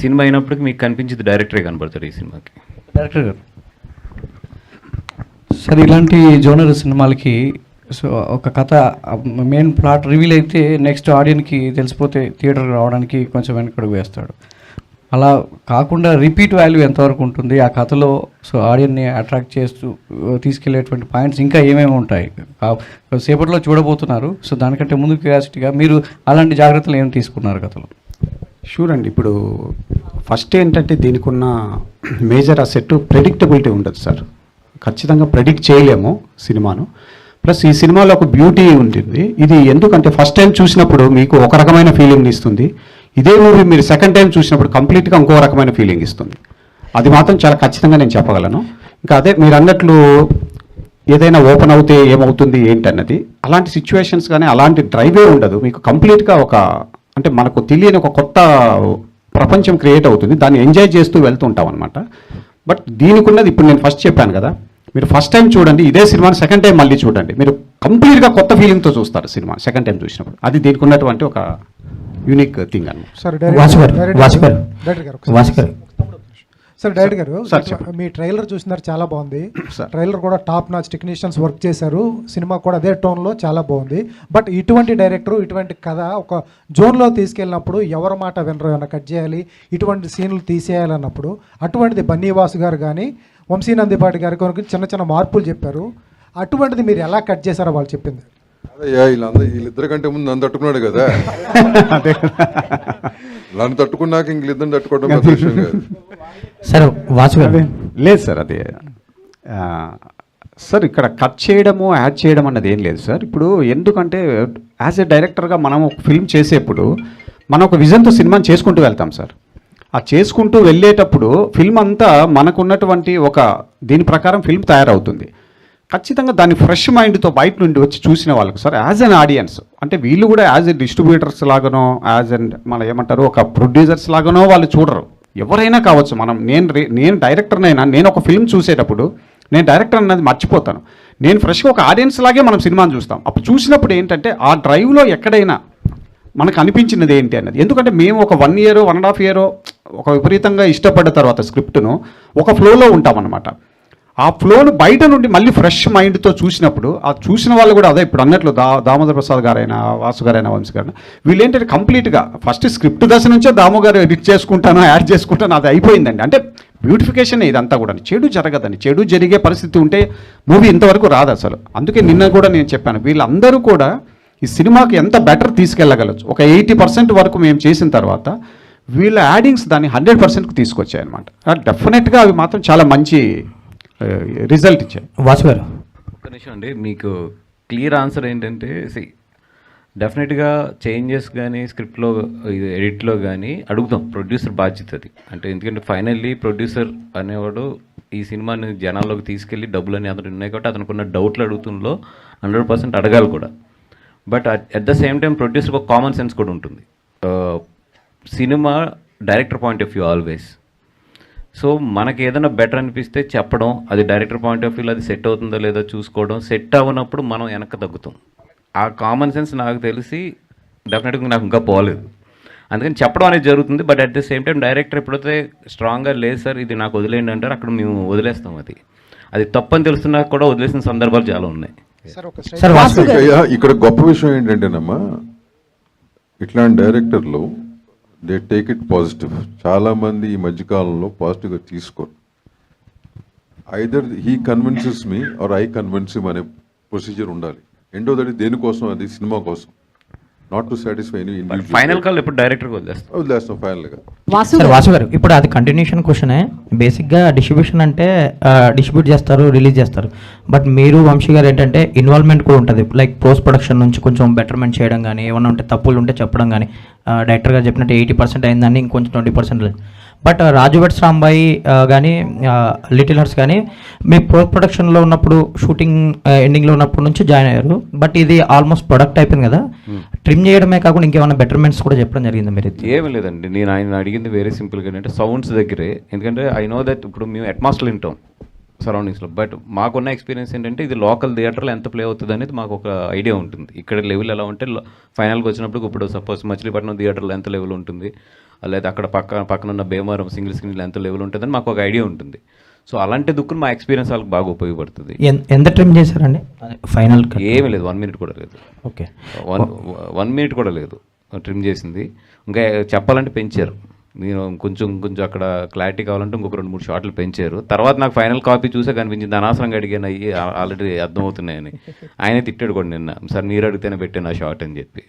సినిమా అయినప్పటికీ మీకు కనిపించేది డైరెక్టరే కనబడతాడు ఈ సినిమాకి. డైరెక్టర్ గారు సార్, ఇలాంటి జోనర్ సినిమాలకి సో ఒక కథ మెయిన్ ప్లాట్ రివీల్ అయితే నెక్స్ట్ ఆడియన్కి తెలిసిపోతే థియేటర్కి రావడానికి కొంచెం వెనకడుగు వేస్తాడు. అలా కాకుండా రిపీట్ వాల్యూ ఎంతవరకు ఉంటుంది ఆ కథలో? సో ఆడియన్ని అట్రాక్ట్ చేస్తూ తీసుకెళ్లేటువంటి పాయింట్స్ ఇంకా ఏమేమి ఉంటాయి? సేపట్లో చూడబోతున్నారు. సో దానికంటే ముందు క్యూరియాసిటీగా మీరు అలాంటి జాగ్రత్తలు ఏమి తీసుకున్నారు కథలో? షూర్ అండి. ఇప్పుడు ఫస్ట్ ఏంటంటే దీనికి ఉన్న మేజర్ అసెట్ ప్రెడిక్టబిలిటీ ఉండదు సార్. ఖచ్చితంగా ప్రెడిక్ట్ చేయలేము సినిమాను. ప్లస్ ఈ సినిమాలో ఒక బ్యూటీ ఉంటుంది. ఇది ఎందుకంటే ఫస్ట్ టైం చూసినప్పుడు మీకు ఒక రకమైన ఫీలింగ్ ఇస్తుంది. ఇదే మూవీ మీరు సెకండ్ టైం చూసినప్పుడు కంప్లీట్గా ఇంకో రకమైన ఫీలింగ్ ఇస్తుంది. అది మాత్రం చాలా ఖచ్చితంగా నేను చెప్పగలను. ఇంకా అదే మీరు అన్నట్లు ఏదైనా ఓపెన్ అవుతే ఏమవుతుంది ఏంటన్నది అలాంటి సిచ్యువేషన్స్ కానీ అలాంటి డ్రైవే ఉండదు. మీకు కంప్లీట్గా ఒక అంటే మనకు తెలియని ఒక కొత్త ప్రపంచం క్రియేట్ అవుతుంది. దాన్ని ఎంజాయ్ చేస్తూ వెళ్తూ ఉంటాం అనమాట. బట్ దీనికి ఉన్నది ఇప్పుడు నేను ఫస్ట్ చెప్పాను కదా, మీరు ఫస్ట్ టైం చూడండి ఇదే సినిమాని, సెకండ్ టైం మళ్ళీ చూడండి, మీరు కంప్లీట్గా కొత్త ఫీలింగ్తో చూస్తారు సినిమా సెకండ్ టైం చూసినప్పుడు. అది దీనికి ఉన్నటువంటి ఒక యూనిక్ థింగ్ అనమాట. సార్ డైరెక్టర్ గారు, మీ ట్రైలర్ చూసినారు, చాలా బాగుంది. ట్రైలర్ కూడా టాప్ నాచ్ టెక్నీషియన్స్ వర్క్ చేశారు. సినిమా కూడా అదే టోన్లో చాలా బాగుంది. బట్ ఇటువంటి డైరెక్టర్ ఇటువంటి కథ ఒక జోన్లో తీసుకెళ్ళినప్పుడు ఎవరి మాట వినరు, ఏమైనా కట్ చేయాలి, ఇటువంటి సీన్లు తీసేయాలన్నప్పుడు అటువంటిది బన్నీవాసు గారు కానీ వంశీనందిపాటి గారి కొరకు చిన్న చిన్న మార్పులు చెప్పారు. అటువంటిది మీరు ఎలా కట్ చేశారో వాళ్ళు చెప్పింది. అదయ్యా, వీళ్ళిద్దరి కంటే ముందు నన్ను తట్టుకున్నాడు కదా, నన్ను తట్టుకున్నాక ఇంక తట్టుకోవడం సార్ లేదు సార్. అదే సార్ ఇక్కడ కట్ చేయడము యాడ్ చేయడం అన్నది ఏం లేదు సార్. ఇప్పుడు ఎందుకంటే యాజ్ ఎ డైరెక్టర్గా మనం ఒక ఫిల్మ్ చేసేప్పుడు మనం ఒక విజన్తో సినిమాని చేసుకుంటూ వెళ్తాం సార్. ఆ చేసుకుంటూ వెళ్ళేటప్పుడు ఫిల్మ్ అంతా మనకున్నటువంటి ఒక దీని ప్రకారం ఫిల్మ్ తయారవుతుంది. ఖచ్చితంగా దాన్ని ఫ్రెష్ మైండ్తో బయట నుండి వచ్చి చూసిన వాళ్ళకు సార్ యాజ్ అన్ ఆడియన్స్, అంటే వీళ్ళు కూడా యాజ్ ఎ డిస్ట్రిబ్యూటర్స్ లాగానో యాజ్ అన్ మన ఏమంటారు ఒక ప్రొడ్యూసర్స్ లాగానో వాళ్ళు చూడరు. ఎవరైనా కావచ్చు. నేను డైరెక్టర్నైనా నేను ఒక ఫిల్మ్ చూసేటప్పుడు నేను డైరెక్టర్ అన్నది మర్చిపోతాను. నేను ఫ్రెష్గా ఒక ఆడియన్స్ లాగే మనం సినిమాని చూస్తాం. అప్పుడు చూసినప్పుడు ఏంటంటే ఆ డ్రైవ్లో ఎక్కడైనా మనకు అనిపించినది ఏంటి అన్నది. ఎందుకంటే మేము ఒక 1 year 1.5 year ఒక విపరీతంగా ఇష్టపడ్డ తర్వాత స్క్రిప్ట్ను ఒక ఫ్లోలో ఉంటామన్నమాట. ఆ ఫ్లోను బయట నుండి మళ్ళీ ఫ్రెష్ మైండ్తో చూసినప్పుడు ఆ చూసిన వాళ్ళు కూడా అదే ఇప్పుడు అన్నట్లు దామోదర్ ప్రసాద్ గారైనా వాసు గారైనా వంశీ గారైనా వీళ్ళు ఏంటంటే కంప్లీట్గా ఫస్ట్ స్క్రిప్ట్ దశ నుంచే దామో గారు ఎడిట్ చేసుకుంటాను యాడ్ చేసుకుంటాను అది అయిపోయిందండి. అంటే బ్యూటిఫికేషన్ ఇదంతా కూడా. చెడు జరగదండి. చెడు జరిగే పరిస్థితి ఉంటే మూవీ ఇంతవరకు రాదు అసలు. అందుకే నిన్న కూడా నేను చెప్పాను వీళ్ళందరూ కూడా ఈ సినిమాకి ఎంత బెటర్ తీసుకెళ్ళగలచ్చు. ఒక 80% వరకు మేము చేసిన తర్వాత వీళ్ళ యాడింగ్స్ దాన్ని 100%కు తీసుకొచ్చాయి అనమాట. డెఫినెట్గా అవి మాత్రం చాలా మంచి రిజల్ట్ ఇచ్చాయి. వాసు గారు ఒక్క నిమిషం అండి, మీకు క్లియర్ ఆన్సర్ ఏంటంటే డెఫినెట్గా చేంజెస్ కానీ స్క్రిప్ట్లో ఎడిట్లో కానీ అడుగుతాం. ప్రొడ్యూసర్ బాధ్యత అది. అంటే ఎందుకంటే ఫైనల్లీ ప్రొడ్యూసర్ అనేవాడు ఈ సినిమాని జనాల్లోకి తీసుకెళ్ళి డబ్బులని అతను ఉన్నాయి కాబట్టి అతనుకున్న డౌట్లు అడుగుతుందో 100% అడగాలి కూడా. But at the same time ప్రొడ్యూసర్కి ఒక కామన్ సెన్స్ కూడా ఉంటుంది. Cinema director point of view always. So మనకి ఏదైనా బెటర్ అనిపిస్తే చెప్పడం, అది డైరెక్టర్ పాయింట్ ఆఫ్ వ్యూలో అది సెట్ అవుతుందో లేదో చూసుకోవడం, సెట్ అవ్వనప్పుడు మనం వెనక్కి తగ్గుతాం. ఆ కామన్ సెన్స్ నాకు తెలిసి డెఫినెట్గా నాకు ఇంకా పోలేదు. అందుకని చెప్పడం అనేది జరుగుతుంది. But at the same time director ఎప్పుడైతే స్ట్రాంగ్గా లేదు సార్ ఇది నాకు వదిలేయండి అంటారు, అక్కడ మేము వదిలేస్తాం. అది తప్పని తెలుస్తున్నా కూడా వదిలేసిన సందర్భాలు చాలా ఉన్నాయి. ఇక్కడ గొప్ప విషయం ఏంటంటేనమ్మా, ఇట్లాంటి డైరెక్టర్లు దే టేక్ ఇట్ పాజిటివ్. చాలామంది ఈ మధ్యకాలంలో పాజిటివ్గా తీసుకోరు. Either he convinces me or I convince him అనే ప్రొసీజర్ ఉండాలి. రెండోది దేనికోసం, అది సినిమా కోసం, not to satisfy any individual. Final call ఎప్పుడు డైరెక్టర్కి వదిలేస్తాం ఫైనల్గా. వాసు గారు ఇప్పుడు అది కంటిన్యూషన్ క్వశ్చనే. బేసిక్గా డిస్ట్రిబ్యూషన్ అంటే డిస్ట్రిబ్యూట్ చేస్తారు, రిలీజ్ చేస్తారు. బట్ మీరు వంశీ గారు ఏంటంటే ఇన్వాల్వ్మెంట్ కూడా ఉంటుంది. లైక్ పోస్ట్ ప్రొడక్షన్ నుంచి కొంచెం బెటర్మెంట్ చేయడం కానీ, ఏమైనా ఉంటే తప్పులు ఉంటే చెప్పడం కానీ, డైరెక్టర్ గారు చెప్పినట్టు 80% అయిందని ఇంకొంచెం 20%. బట్ రాజు వెడ్స్ రాంబాయి కానీ లిటిల్ హార్ట్స్ కానీ మీ పోస్ట్ ప్రొడక్షన్లో ఉన్నప్పుడు, షూటింగ్ ఎండింగ్లో ఉన్నప్పటి నుంచి జాయిన్ అయ్యారు. బట్ ఇది ఆల్మోస్ట్ ప్రొడక్ట్ అయిపోయింది కదా, ట్రిమ్ చేయడమే కాకుండా ఇంకేమైనా బెటర్మెంట్స్ కూడా చెప్పడం జరిగింది మీరు? ఏమీ లేదండి, నేను ఆయన అడిగింది వెరీ సింపుల్గా అంటే సౌండ్స్ దగ్గరే. ఎందుకంటే ఐ నో దట్ ఇప్పుడు మేము అట్మాస్ఫియర్ వింటాం సరౌండింగ్స్లో, బట్ మాకున్న ఎక్స్పీరియన్స్ ఏంటంటే ఇది లోకల్ థియేటర్లో ఎంత ప్లే అవుతుంది అనేది మాకు ఒక ఐడియా ఉంటుంది. ఇక్కడ లెవెల్ ఎలా ఉంటే ఫైనల్కి వచ్చినప్పుడు ఇప్పుడు సపోజ్ మచిలీపట్నం థియేటర్లో ఎంత లెవెల్ ఉంటుంది, లేదా అక్కడ పక్కన ఉన్న భీమవరం సింగిల్ స్క్రీన్లో ఎంత లెవెల్ ఉంటుందని మాకు ఒక ఐడియా ఉంటుంది. సో అలాంటి దుక్కుని మా ఎక్స్పీరియన్స్ వాళ్ళకి బాగా ఉపయోగపడుతుంది. ఎంత ట్రిమ్ చేశారండి ఫైనల్? ఏమీ లేదు, 1 minute కూడా లేదు. ఓకే, 1 minute కూడా లేదు ట్రిమ్ చేసింది. ఇంకా చెప్పాలంటే పెంచారు. నేను కొంచెం అక్కడ క్లారిటీ కావాలంటే ఇంకొక 2-3 షాట్లు పెంచారు. తర్వాత నాకు ఫైనల్ కాపీ చూసే కనిపించింది, అనవసరంగా అడిగాను, అయ్యి ఆల్రెడీ అర్థమవుతున్నాయని. ఆయనే తిట్టాడు కూడా నిన్న, సార్ మీరు అడిగితేనే పెట్టాను ఆ షాట్ అని చెప్పి.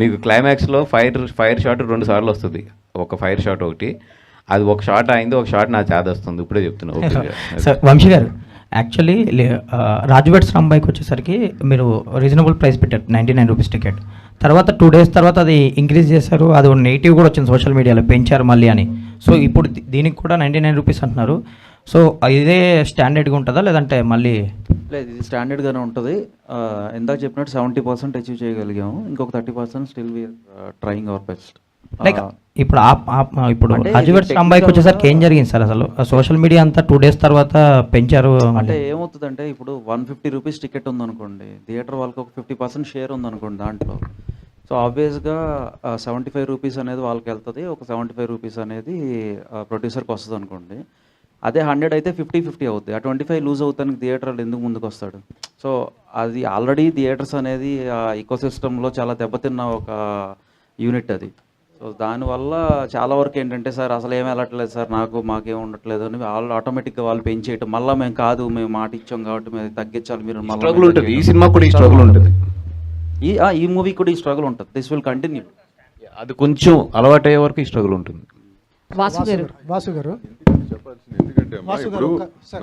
మీకు క్లైమాక్స్లో ఫైర్ షాట్ 2 సార్లు వస్తుంది. ఒక ఫైర్ షాట్ ఒకటి, అది ఒక షాట్ అయింది, ఒక షాట్ నా చేత వస్తుంది. ఇప్పుడే చెప్తున్నా. సార్ వంశీ గారు, యాక్చువల్లీ రాజు వెడ్స్ రాంబాయికి వచ్చేసరికి మీరు రీజనబుల్ ప్రైస్ పెట్టారు, 99 రూపీస్ టికెట్. తర్వాత 2 days తర్వాత అది ఇంక్రీజ్ చేశారు, అది నెగిటివ్ కూడా వచ్చింది సోషల్ మీడియాలో, పెంచారు మళ్ళీ అని. సో ఇప్పుడు దీనికి కూడా 99 రూపీస్ అంటున్నారు. సో ఇదే స్టాండర్డ్గా ఉంటుందా లేదంటే మళ్ళీ? లేదు, ఇది స్టాండర్డ్గానే ఉంటుంది. ఇందాక చెప్పినట్టు 70% అచీవ్ చేయగలిగాము. ఇంకొక 30% still we're trying our best. Like ఇప్పుడు రాజు వెడ్స్ రాంబాయికి వచ్చేసరికి ఏం జరిగింది సార్? అసలు సోషల్ మీడియా అంతా 2 days తర్వాత పెంచారు అంటే ఏమవుతుందంటే, ఇప్పుడు 150 రూపీస్ టికెట్ ఉందనుకోండి, థియేటర్ వాళ్ళకి ఒక 50% షేర్ ఉందనుకోండి దాంట్లో. సో ఆబ్వియస్గా 75 రూపీస్ అనేది వాళ్ళకి వెళ్తుంది, ఒక 75 రూపీస్ అనేది ప్రొడ్యూసర్కి వస్తుంది అనుకోండి. అదే 100 అయితే 50-50 అవుతుంది. ఆ 25 లూజ్ అవుతానికి థియేటర్ ఎందుకు ముందుకు వస్తాడు? సో అది ఆల్రెడీ థియేటర్స్ అనేది ఆ ఈకోసిస్టంలో చాలా దెబ్బతిన్న ఒక యూనిట్ అది. సో దానివల్ల చాలా వరకు ఏంటంటే, సార్ అసలు ఏం వెళ్ళట్లేదు సార్, మాకేం ఉండట్లేదు అని వాళ్ళు ఆటోమేటిక్గా వాళ్ళు పెంచేయటం. మళ్ళీ మేము మాట ఇచ్చాం కాబట్టి మేము తగ్గించాలి, మీరు స్ట్రగుల్ ఉంటుంది. ఈ సినిమా కూడా ఈ స్ట్రగుల్ ఉంటుంది, ఈ మూవీ కూడా ఈ స్ట్రగుల్ ఉంటుంది. This will continue. అది కొంచెం అలవాటు అయ్యే వరకు ఈ స్ట్రగుల్ ఉంటుంది. వాసు గారు చెప్పాల్సింది, ఎందుకంటే ఇప్పుడు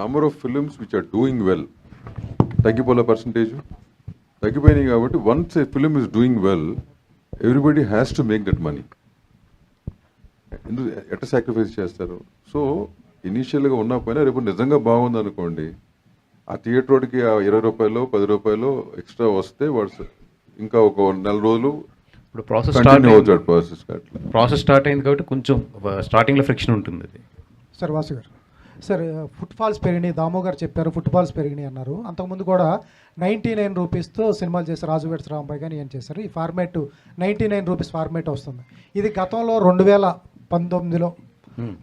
number of films which are doing well తగ్గిపోలే పర్సంటేజ్ తగ్గిపోయినాయి. కాబట్టి once a film is doing well, everybody has to make that money. ఎందుకు ఎట్లా సాక్రిఫైస్ చేస్తారు? సో ఇనీషియల్గా ఉన్నా పోయినా రేపు నిజంగా బాగుంది అనుకోండి, ఆ థియేటర్కి ఆ 20 రూపాయలు 10 రూపాయలు ఎక్స్ట్రా వస్తే వాడు ఇంకా ఒక 4 రోజులు ఇప్పుడు ప్రాసెస్ స్టార్ట్ అయింది కాబట్టి కొంచెం స్టార్టింగ్లో ఫ్రిక్షన్ ఉంటుంది. అది సార్ వాసు గారు, సార్ ఫుట్ఫాల్స్ పెరిగినాయి, దామో గారు చెప్పారు ఫుట్ఫాల్స్ పెరిగినాయి అన్నారు. అంతకుముందు కూడా 99 రూపీస్తో సినిమాలు చేశారు, రాజు వెడ్స్ రాంబాయి కానీ ఏం చేశారు. ఈ ఫార్మేట్ 99 రూపీస్ ఫార్మేట్ వస్తుంది. ఇది గతంలో 2019లో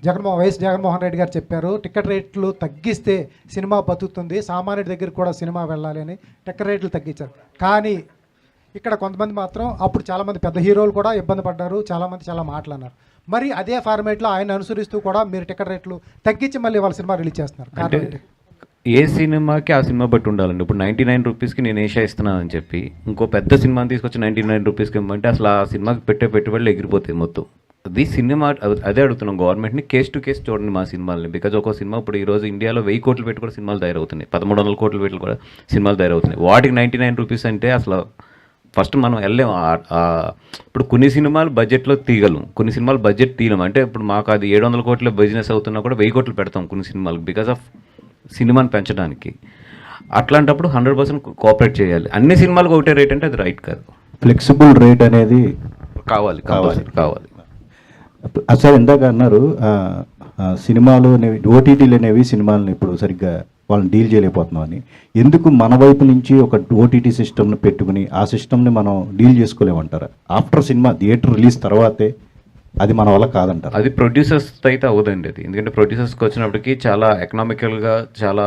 జగన్మోహన్ రెడ్డి గారు చెప్పారు, టికెట్ రేట్లు తగ్గిస్తే సినిమా బతుకుతుంది, సామాన్యుడి దగ్గర కూడా సినిమా వెళ్ళాలి అని టికెట్ రేట్లు తగ్గించారు. కానీ ఇక్కడ కొంతమంది మాత్రం, అప్పుడు చాలామంది పెద్ద హీరోలు కూడా ఇబ్బంది పడ్డారు, చాలామంది చాలా మాట్లాడినారు. మరి అదే ఫార్మేట్లో ఆయన అనుసరిస్తూ కూడా మీరు టికెట్ రేట్లు తగ్గించి మళ్ళీ వాళ్ళ సినిమా రిలీజ్ చేస్తున్నారు. అంటే ఏ సినిమాకి ఆ సినిమా బట్టి ఉండాలండి. ఇప్పుడు 99 రూపీస్కి నేను ఏషియా ఇస్తున్నాను అని చెప్పి ఇంకో పెద్ద సినిమాని తీసుకొచ్చి 99 రూపీస్కి ఇవ్వమంటే అసలు ఆ సినిమాకి పెట్టే పెట్టుబడులు ఎగిరిపోతాయి మొత్తం. అది సినిమా అదే అడుగుతున్నాం గవర్నమెంట్ని, కేస్ టు కేస్ చూడండి మా సినిమాలని. బికాజ్ ఒక సినిమా ఇప్పుడు ఈరోజు ఇండియాలో 1000 కోట్లు పెట్టి కూడా సినిమాలు తయారవుతున్నాయి, 1100 కోట్లు పెట్టి కూడా సినిమాలు తయారవుతున్నాయి. వాటికి 99 రూపీస్ అంటే అసలు ఫస్ట్ మనం వెళ్ళాం. ఇప్పుడు కొన్ని సినిమాలు బడ్జెట్లో తీయగలం, కొన్ని సినిమాలు బడ్జెట్ తీయలేం. అంటే ఇప్పుడు మాకు అది 700 కోట్ల బిజినెస్ అవుతున్నా కూడా 1000 కోట్లు పెడతాం కొన్ని సినిమాలకు, బికాజ్ ఆఫ్ సినిమాని పెంచడానికి. అట్లాంటప్పుడు 100% కోఆపరేట్ చేయాలి. అన్ని సినిమాలకు ఒకటే రేట్ అంటే అది రైట్ కాదు. ఫ్లెక్సిబుల్ రేట్ అనేది కావాలి. సార్ ఇందాక అన్నారు సినిమాలు అనేవి, ఓటీటీలు అనేవి సినిమాలను ఇప్పుడు సరిగ్గా వాళ్ళని డీల్ చేయలేకపోతున్నాం అని. ఎందుకు మన వైపు నుంచి ఒక ఓటీటీ సిస్టమ్ని పెట్టుకుని ఆ సిస్టమ్ని మనం డీల్ చేసుకోలేమంటారా? ఆఫ్టర్ సినిమా థియేటర్ రిలీజ్ తర్వాతే అది మన వల్ల కాదంటారు. అది ప్రొడ్యూసర్స్ అయితే అవ్వదండి అది. ఎందుకంటే ప్రొడ్యూసర్స్కి వచ్చినప్పటికీ చాలా ఎకనామికల్గా చాలా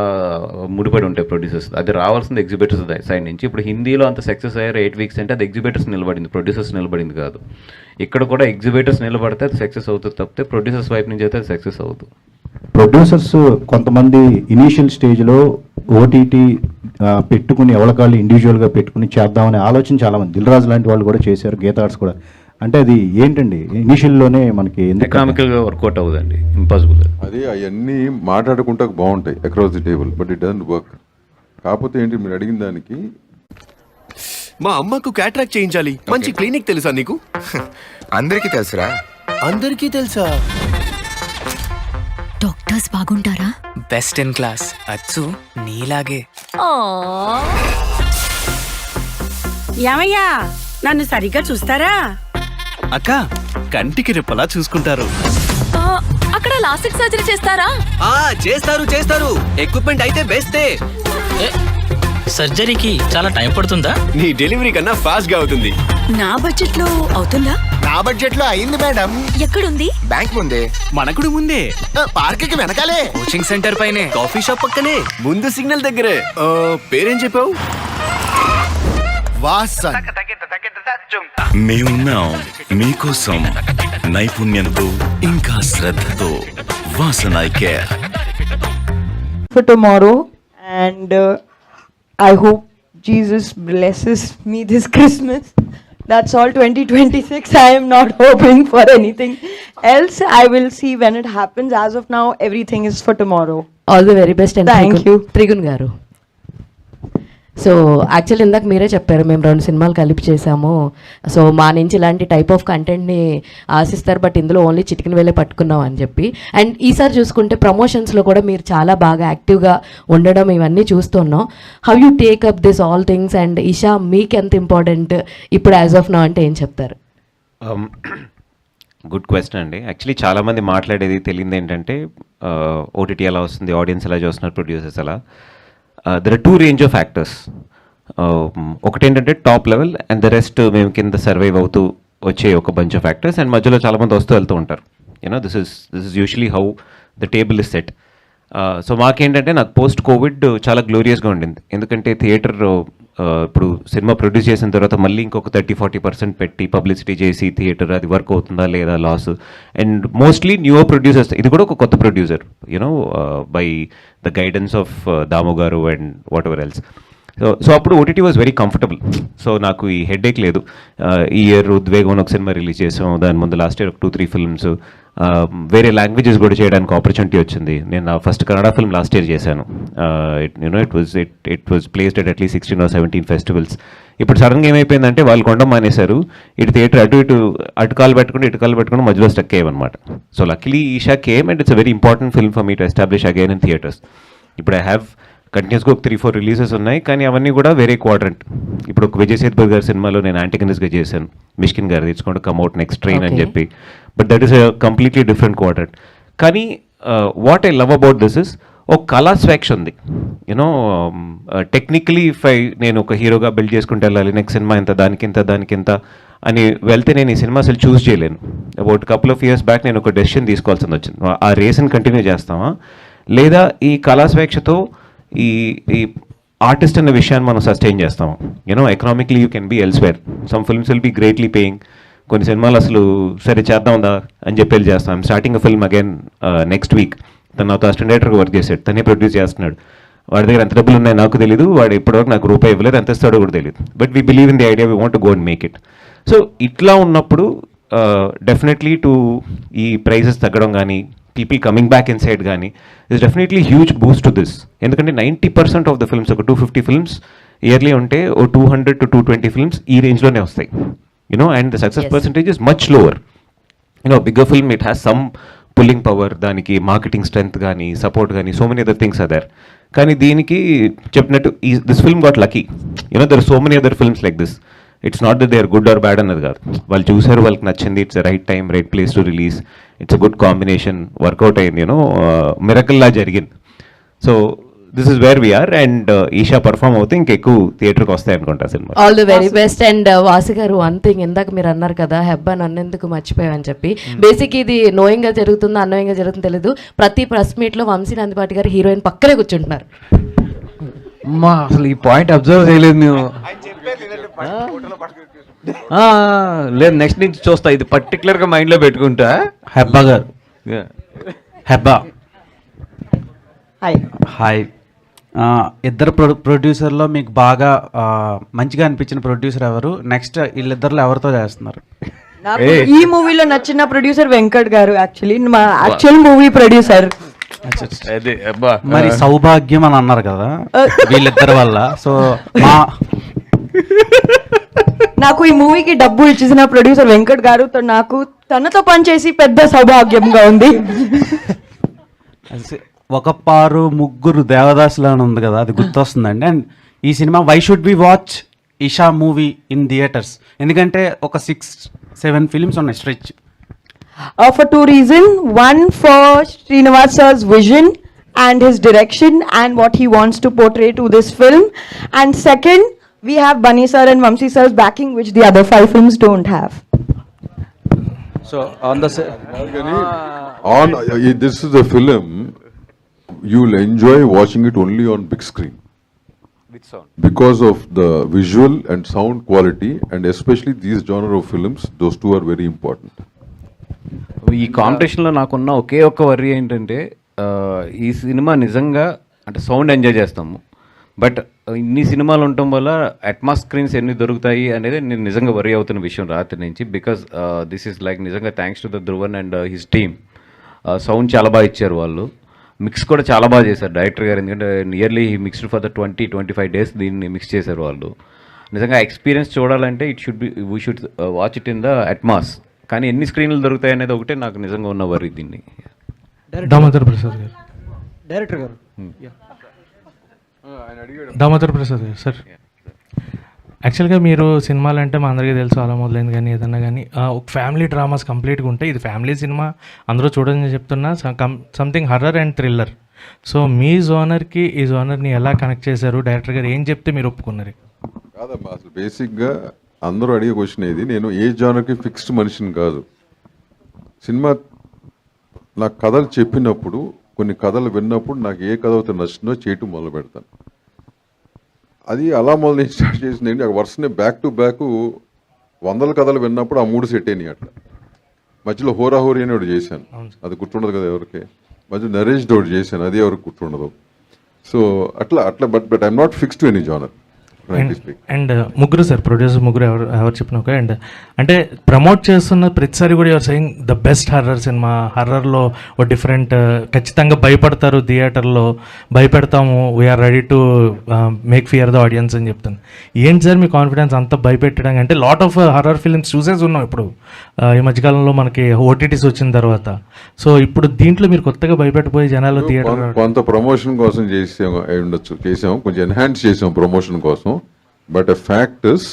ముడిపడి ఉంటాయి ప్రొడ్యూసర్స్. అది రావాల్సింది ఎగ్జిబిటర్స్ సైడ్ నుంచి. ఇప్పుడు హిందీలో అంత సక్సెస్ అయ్యారు 8 వీక్స్ అంటే అది ఎగ్జిబిటర్స్ నిలబడింది, ప్రొడ్యూసర్స్ నిలబడింది కాదు. ఇక్కడ కూడా ఎగ్జిబిటర్స్ నిలబడితే అది సక్సెస్ అవుతుంది తప్పితే ప్రొడ్యూసర్స్ వైపు నుంచి అయితే అది సక్సెస్ అవుతుంది. ప్రొడ్యూసర్స్ కొంతమంది ఇనీషియల్ స్టేజ్లో ఓటీటీ పెట్టుకుని ఎవరికాళ్ళు ఇండివిజువల్గా పెట్టుకుని చేద్దామనే ఆలోచన చాలామంది, దిల్ రాజు లాంటి వాళ్ళు కూడా చేశారు, గీతా ఆర్ట్స్ కూడా. అంటే అది ఏంటండి ఇనిషియల్లోనే మనకి ఎకనామికల్గా వర్కౌట్ అవ్వదండి, ఇంపాసిబుల్. అది అవన్నీ మాట్లాడుకుంటా బాగుంటాయి across the table, but it doesn't work. కాకపోతే ఏంటి మీరు అడిగిన దానికి, మా అమ్మకు క్యాట్రాక్ట్ చేయించాలి, మంచి క్లినిక్ తెలుసా నీకు? అందరికీ తెలుసురా. అందరికీ తెలుసా? డాక్టర్స్ బాగుంటారా? బెస్ట్ ఇన్ క్లాస్, అచ్చు నీలాగే. ఏమయ్యా నన్ను సరిగ్గా చూస్తారా? అక్క, కంటికి రెప్పలా చూసుకుంటారు. అక్కడ లాస్టిక్ సర్జరీ చేస్తారా? చేస్తారు. ఎక్విప్మెంట్ అయితే బెస్టే. సర్జరీకి చాలా టైం పడుతుందా? నీ డెలివరీ కన్నా ఫాస్ట్ గా అవుతుంది. నా బడ్జెట్ లో అవుతుందా? నా బడ్జెట్ లో అయింది మేడం. ఎక్కడుంది? బ్యాంక్ ముందే, మనకుడు ముందే, పార్క్ కి వెనకాలే, కోచింగ్ సెంటర్ పైనే, కాఫీ షాప్ పక్కనే, ముందు సిగ్నల్ దగ్గరే. పేరేం చెప్పావు? వాసన్. మేమున్నాం మీకోసం, నైపుణ్యంతో ఇంకా శ్రద్ధతో. Vasan I care. For tomorrow, and I hope Jesus blesses me this Christmas. That's all. 2026, I am not hoping for anything else. I will see when it happens. As of now, everything is for tomorrow. All the very best. And Thank you. Trigun garu. So actually ఇందాక మీరే చెప్పారు మేము 2 సినిమాలు కలిపి చేసాము, so మా నుంచి ఇలాంటి టైప్ ఆఫ్ కంటెంట్ని ఆశిస్తారు, బట్ ఇందులో ఓన్లీ చిటికిన వేలే పట్టుకున్నాం అని చెప్పి. అండ్ ఈసారి చూసుకుంటే ప్రమోషన్స్లో కూడా మీరు చాలా బాగా యాక్టివ్గా ఉండడం ఇవన్నీ చూస్తున్నాం. How you take up this all things, and Esha మీకు ఎంత ఇంపార్టెంట్ ఇప్పుడు యాజ్ ఆఫ్ నౌ అంటే ఏం చెప్తారు? గుడ్ క్వశ్చన్ అండి. యాక్చువల్లీ చాలామంది మాట్లాడేది తెలియదు ఏంటంటే ఓటీటీ ఎలా వస్తుంది, ఆడియన్స్ ఎలా చూస్తున్నారు, ప్రొడ్యూసర్స్ ఎలా. There are 2 range of factors. ఒకటేంటంటే top level, and the rest మేము కింద సర్వైవ్ అవుతూ వచ్చే ఒక బంచ్ ఆఫ్ ఫ్యాక్టర్స్, అండ్ మధ్యలో చాలామంది వస్తూ వెళ్తూ ఉంటారు. You know this is usually how the table is set. So మాకేంటంటే నాకు పోస్ట్ కోవిడ్ చాలా గ్లోరియస్గా ఉండింది, ఎందుకంటే థియేటర్ ఇప్పుడు సినిమా ప్రొడ్యూస్ చేసిన తర్వాత మళ్ళీ ఇంకొక 30-40% పెట్టి పబ్లిసిటీ చేసి థియేటర్ అది వర్క్ అవుతుందా లేదా loss. And mostly newer producers, ఇది కూడా ఒక కొత్త producer, you know by the guidance of Damu garu and whatever else. So అప్పుడు OTT was very comfortable. So నాకు ఈ హెడేక్ లేదు. ఈ ఇయర్ ఉద్వేగం ఒక సినిమా రిలీజ్ చేసాం, దాని ముందు లాస్ట్ ఇయర్ ఒక 2-3 ఫిల్మ్స్, వేరే లాంగ్వేజెస్ కూడా చేయడానికి ఆపర్చునిటీ వచ్చింది. నేను నా first Kannada film last year చేశాను. It was placed at at least 16 or 17 festivals. ఇప్పుడు సడన్గా ఏమైపోయిందంటే వాళ్ళు కొండం మానేశారు, ఇటు థియేటర్ అటు కాలు పెట్టుకుని మధ్యలో స్టక్ అయ్యామన్నమాట. So luckily Eesha came, and it's a very important film for me to establish again in theatres. ఇప్పుడు ఐ హ్యావ్ కంటిన్యూస్గా ఒక 3-4 రిలీజెస్ ఉన్నాయి, కానీ అవన్నీ కూడా వేరే క్వాడ్రంట్. ఇప్పుడు ఒక విజయ్ సేతుపతి గారి సినిమాలో నేను యాంటగనిస్ట్గా చేశాను, మిష్కిన్ గారు తెచ్చుకుంటూ కమ్అవుట్ నెక్స్ట్ ట్రైన్ అని చెప్పి, but that is a completely different quadrant. కానీ what I love about this is ఒక కళా స్వేచ్ఛ ఉంది. యూనో టెక్నికలీ నేను ఒక హీరోగా బిల్డ్ చేసుకుంటూ వెళ్ళాలి, నెక్స్ట్ సినిమా ఇంత దానికింత అని వెళ్తే నేను ఈ సినిమా అసలు చూస్ చేయలేను. About couple of years back నేను ఒక డెసిషన్ తీసుకోవాల్సింది వచ్చింది, ఆ రేస్ని కంటిన్యూ చేస్తామా లేదా ఈ కళా స్వేచ్ఛతో ఈ ఆర్టిస్ట్ అనే విషయాన్ని మనం సస్టైన్ చేస్తాం. You know economically you can be elsewhere, some films will be greatly paying, కొన్ని సినిమాలు అసలు సరే చేద్దాందా అని చెప్పి వెళ్ళి చేస్తాం. I'm starting a film again next week. తను నాతో అసిస్టెంట్ డైరెక్టర్గా వర్క్ చేశాడు, తనే ప్రొడ్యూస్ చేస్తున్నాడు. వాడి దగ్గర ఎంత డబ్బులు ఉన్నాయో నాకు తెలియదు, వాడు ఇప్పటివరకు నాకు రూపాయి ఇవ్వలేదు, ఎంత ఇస్తాడో కూడా తెలియదు. But we believe in the idea, we want to go and make it. So ఇట్లా ఉన్నప్పుడు డెఫినెట్లీ ఈ ప్రైజెస్ తగ్గడం కానీ people coming back inside కానీ is definitely huge boost to this. ఎందుకంటే 90% ఆఫ్ ద ఫిల్మ్స్, ఒక 250 ఫిల్మ్స్ ఇయర్లీ ఉంటే ఓ 200 to 220 films ఈ రేంజ్లోనే వస్తాయి. You know and the success percentage is much lower. You know bigger film it has some pulling power, దానికి marketing strength కానీ support కానీ so many other things are there. కానీ దీనికి చెప్పినట్టు this film got lucky. You know there are so many other films like this. It's not that they are good or bad అన్నది కాదు, వాళ్ళు చూసారు, వాళ్ళకి నచ్చింది, it's right time, right place to release, it's a good combination, work out అయింది, you know మిరకల్లా జరిగింది. So this is where we're. And Esha perform అవుతే ఇంకెక్కువ థియేటర్కి వస్తాయి అనుకుంటా సినిమా. All the very best. And Vasu గారు, వన్ థింగ్ ఇందాక మీరు అన్నారు కదా హెబ్బా నన్నెందుకు మర్చిపోయావని చెప్పి, బేసిక్ ఇది నోయింగ్గా జరుగుతుందో అన్నోయింగ్గా జరుగుతుందో తెలీదు, ప్రతి ప్రెస్ మీట్లో వంశీ నందిపాటి గారు హీరోయిన్ పక్కనే కూర్చుంటున్నారు. అమ్మా అసలు ఈ పాయింట్ అబ్జర్వ్ చేయలేదు మేము. లేదు నెక్స్ట్ నుంచి చూస్తా, ఇది పర్టికులర్గా మైండ్లో పెట్టుకుంటా. హెబ్బా గారు, హెబ్బా హాయ్. ఇద్దరు ప్రొడ్యూసర్లో మీకు బాగా మంచిగా అనిపించిన ప్రొడ్యూసర్ ఎవరు? నెక్స్ట్ వీళ్ళిద్దరిలో ఎవరితో చేస్తున్నారు? నాకు ఈ మూవీలో నచ్చిన ప్రొడ్యూసర్ వెంకట్ గారు, యాక్చువల్లీ మా యాక్చువల్ మూవీ ప్రొడ్యూసర్. మరి సౌభాగ్యం అని అన్నారు కదా వీళ్ళిద్దరి వల్ల. సో నాకు ఈ మూవీకి డబ్బు ఇచ్చిన ప్రొడ్యూసర్ వెంకట్ గారు, నాకు తనతో పనిచేసి పెద్ద సౌభాగ్యంగా ఉంది. ఒక పారు ముగ్గురు దేవదాసులు అని ఉంది కదా, అది గుర్తొస్తుందండి. అండ్ ఈ సినిమా why should be watch Esha movie in theatres? ఎందుకంటే ఒక 6-7 ఫిలిమ్స్ ఉన్నాయి stretch. For two reasons. One, for Srinivas sir's vision and his direction and what he wants to portray to this film. And second, we have Bunny sir and Vamsi sir's backing, which the other 5 films don't have. So on the this is a film you'll enjoy watching it only on big screen with sound, because of the visual and sound quality, and especially these genre of films, those two are very important. ఈ కాంపిటీషన్లో నాకున్న ఒకే ఒక్క worry ఏంటంటే ఈ cinema నిజంగా అంటే sound enjoy చేస్తాము, but ఇన్ని సినిమాలు ఉండటం వల్ల అట్మాస్ స్క్రీన్స్ ఎన్ని దొరుకుతాయి అనేది నేను నిజంగా వర్రీ అవుతున్న విషయం రాత్రి నుంచి. బికాస్ దిస్ ఈస్ లైక్ నిజంగా thanks to the Dhruvan and his team. Sound చాలా బాగా ఇచ్చారు వాళ్ళు, మిక్స్ కూడా చాలా బాగా చేశారు డైరెక్టర్ గారు. ఎందుకంటే nearly mixed for the 20-25 days దీన్ని మిక్స్ చేశారు వాళ్ళు. నిజంగా ఎక్స్పీరియన్స్ చూడాలంటే it should be we should watch it in the Atmos. కానీ ఎన్ని స్క్రీన్లు దొరుకుతాయి అనేది ఒకటే నాకు నిజంగా ఉన్న వర్రీ దీన్ని. దామోదర్ ప్రసాద్ గారు, డైరెక్టర్ గారు, దామోదర్ ప్రసాద్ గారు సార్, యాక్చువల్గా మీరు సినిమాలు అంటే మా అందరికీ తెలుసు అలా మొదలైంది, కానీ ఏదన్నా కానీ ఒక ఫ్యామిలీ డ్రామాస్ కంప్లీట్గా ఉంటాయి. ఇది ఫ్యామిలీ సినిమా, అందరూ చూడని చెప్తున్నా, something horror and thriller. So మీ జోనర్కి ఈ జోనర్ని ఎలా కనెక్ట్ చేశారు? డైరెక్టర్ గారు ఏం చెప్తే మీరు ఒప్పుకున్నారు? కాదమ్మా, అసలు బేసిక్గా అందరూ అడిగే క్వశ్చన్ ఇది. నేను ఏ జానర్కి ఫిక్స్డ్ మనిషిని కాదు. సినిమా నాకు కథలు చెప్పినప్పుడు, కొన్ని కథలు విన్నప్పుడు నాకు ఏ కథ అయితే నచ్చిందో చేయటం మొదలు పెడతాను. అది అలా మొదలు నేను స్టార్ట్ చేసింది ఏంటి, ఆ వరుసనే బ్యాక్ టు బ్యాక్ 100 కథలు విన్నప్పుడు ఆ 3 సెట్ అయినాయి. అట్లా మధ్యలో హోరాహోరీ అని ఒకటి చేశాను, అది గుర్తుండదు కదా ఎవరికి. మధ్యలో నరేష్ ఒకటి చేశాను, అది ఎవరికి గుర్తుండదు. సో అట్లా but I'm not fixed to any genre. And ముగ్గురు సార్, ప్రొడ్యూసర్ ముగ్గురు ఎవరు చెప్పిన ఒక, అండ్ అంటే ప్రమోట్ చేస్తున్న ప్రతిసారి కూడా your saying the best horror cinema, హర్రర్లో ఓ డిఫరెంట్, ఖచ్చితంగా భయపడతారు థియేటర్లో, భయపెడతాము, we're ready to make fear the audience అని చెప్తాను. ఏంటి సార్ మీ కాన్ఫిడెన్స్ అంతా భయపెట్టడానికి? అంటే లాట్ ఆఫ్ హర్రర్ ఫిల్మ్స్ చూసేసి ఉన్నాం ఇప్పుడు ఈ మధ్యకాలంలో మనకి ఓటీటీస్ వచ్చిన తర్వాత. సో ఇప్పుడు దీంట్లో మీరు కొత్తగా భయపెట్టిపోయి జనాలు థియేటర్ కొంత ప్రమోషన్ కోసం చేసాము, కొంచెం ఎన్హాన్స్ చేసాం ప్రమోషన్ కోసం. బట్ ఎ ఫ్యాక్ట్ ఇస్,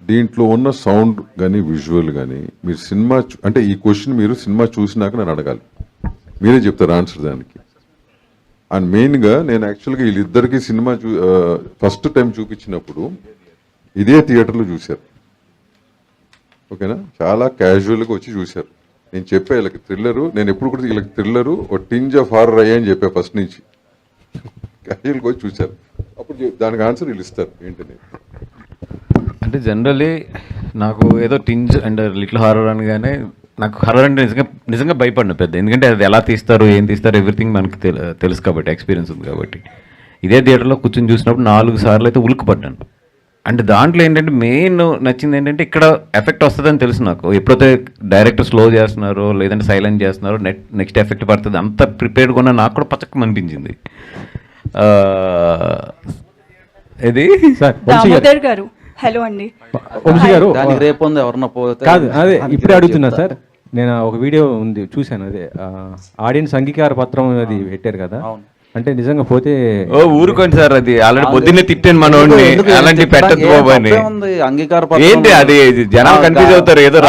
దీంట్లో ఉన్న సౌండ్ కానీ విజువల్ కానీ మీరు సినిమా అంటే ఈ క్వశ్చన్ మీరు సినిమా చూసినాక నన్ను అడగాలి, మీరే చెప్తారు ఆన్సర్ దానికి. అండ్ మెయిన్గా నేను యాక్చువల్గా వీళ్ళిద్దరికి సినిమా ఫస్ట్ టైం చూపించినప్పుడు ఇదే థియేటర్లో చూశారు, ఓకేనా. చాలా క్యాజువల్గా వచ్చి చూశారు. నేను చెప్పా వీళ్ళకి థ్రిల్లరు, నేను ఎప్పుడు కూడా వీళ్ళకి థ్రిల్లరు ఒక టింజ్ ఆఫ్ హారర్ అయ్యా అని చెప్పా ఫస్ట్ నుంచి. క్యాజువల్గా వచ్చి చూశారు, అప్పుడు దానికి ఆన్సర్ వీళ్ళు ఇస్తారు ఏంటనే. అంటే జనరలీ నాకు ఏదో టింజ్ అండ్ లిటిల్ హారర్ అనగానే నాకు హర్రర్ అంటే నిజంగా భయపడిన పెద్ద, ఎందుకంటే అది ఎలా తీస్తారు, ఏం తీస్తారు, ఎవ్రీథింగ్ మనకి తెలుసు కాబట్టి, ఎక్స్పీరియన్స్ ఉంది కాబట్టి. ఇదే థియేటర్లో కూర్చొని చూసినప్పుడు 4 సార్లు అయితే ఉలిక్కిపడ్డాను. అంటే దాంట్లో ఏంటంటే మెయిన్ నచ్చింది ఏంటంటే ఇక్కడ ఎఫెక్ట్ వస్తుందని తెలుసు నాకు. ఎప్పుడైతే డైరెక్ట్ స్లో చేస్తున్నారో లేదంటే సైలెంట్ చేస్తున్నారో నెక్స్ట్ ఎఫెక్ట్ పడుతుంది, అంత ప్రిపేర్డ్గా ఉన్న నాకు కూడా పచ్చకం అనిపించింది. ఇది గారు హలో అండి, వంశీ గారు రేపు ఉంది ఎవరన్నా పోతే కాదు, అదే ఇప్పుడే అడుగుతున్నా సార్. నేను ఒక వీడియో ఉంది చూశాను, అదే ఆడియన్స్ అంగీకార పత్రం అది పెట్టారు కదా, అంటే నిజంగా పోతే ఊరుకోండి సార్, అది ఆల్రెడీ పొద్దున్నే తిట్టాను మనోడిని, అలాంటి పెట్టద్దు బాబు అని. ఏంటి అది జనాలు కన్ఫ్యూజ్ అవుతారు, ఏదో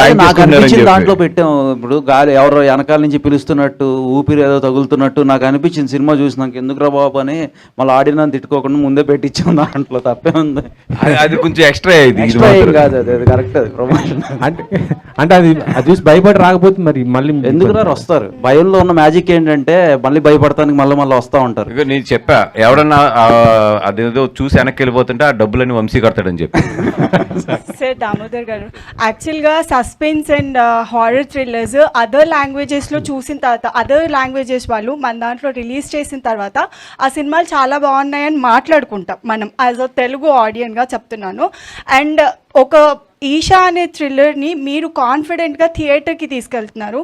దాంట్లో పెట్టాం. ఇప్పుడు గాలి ఎవరో వెనకాల నుంచి పిలుస్తున్నట్టు, ఊపిరి ఏదో తగులుతున్నట్టు నాకు అనిపించింది సినిమా చూసి. నాకు ఎందుకురా బాబు అని మళ్ళీ ఆడిన తిట్టుకోకుండా ముందే పెట్టించాం, దాంట్లో తప్పే ఉంది. అది కొంచెం ఎక్స్ట్రా కాదు, అది కరెక్ట్, అది ప్రమోషన్. అంటే అది చూసి భయపడి రాకపోతే మరి మళ్ళీ ఎందుకురా వస్తారు. భయంలో ఉన్న మ్యాజిక్ ఏంటంటే మళ్ళీ భయపడటానికి మళ్ళీ వస్తా ఉంటారు. నేను చెప్పా, ఎవడన్నా అదేదో చూసి వెనక్కి వెళ్ళిపోతుంటే ఆ డబ్బులని వంశీ కడతాడని చెప్పి. సార్ దామోదర్ గారు, యాక్చువల్గా suspense and horror thrillers other లాంగ్వేజెస్లో చూసిన తర్వాత, అదర్ లాంగ్వేజెస్ వాళ్ళు మన దాంట్లో రిలీజ్ చేసిన తర్వాత ఆ సినిమాలు చాలా బాగున్నాయని మాట్లాడుకుంటాం మనం, యాజ్ అ తెలుగు ఆడియన్గా చెప్తున్నాను. అండ్ ఒక ఈషా అనే థ్రిల్లర్ని మీరు కాన్ఫిడెంట్గా థియేటర్కి తీసుకెళ్తున్నారు.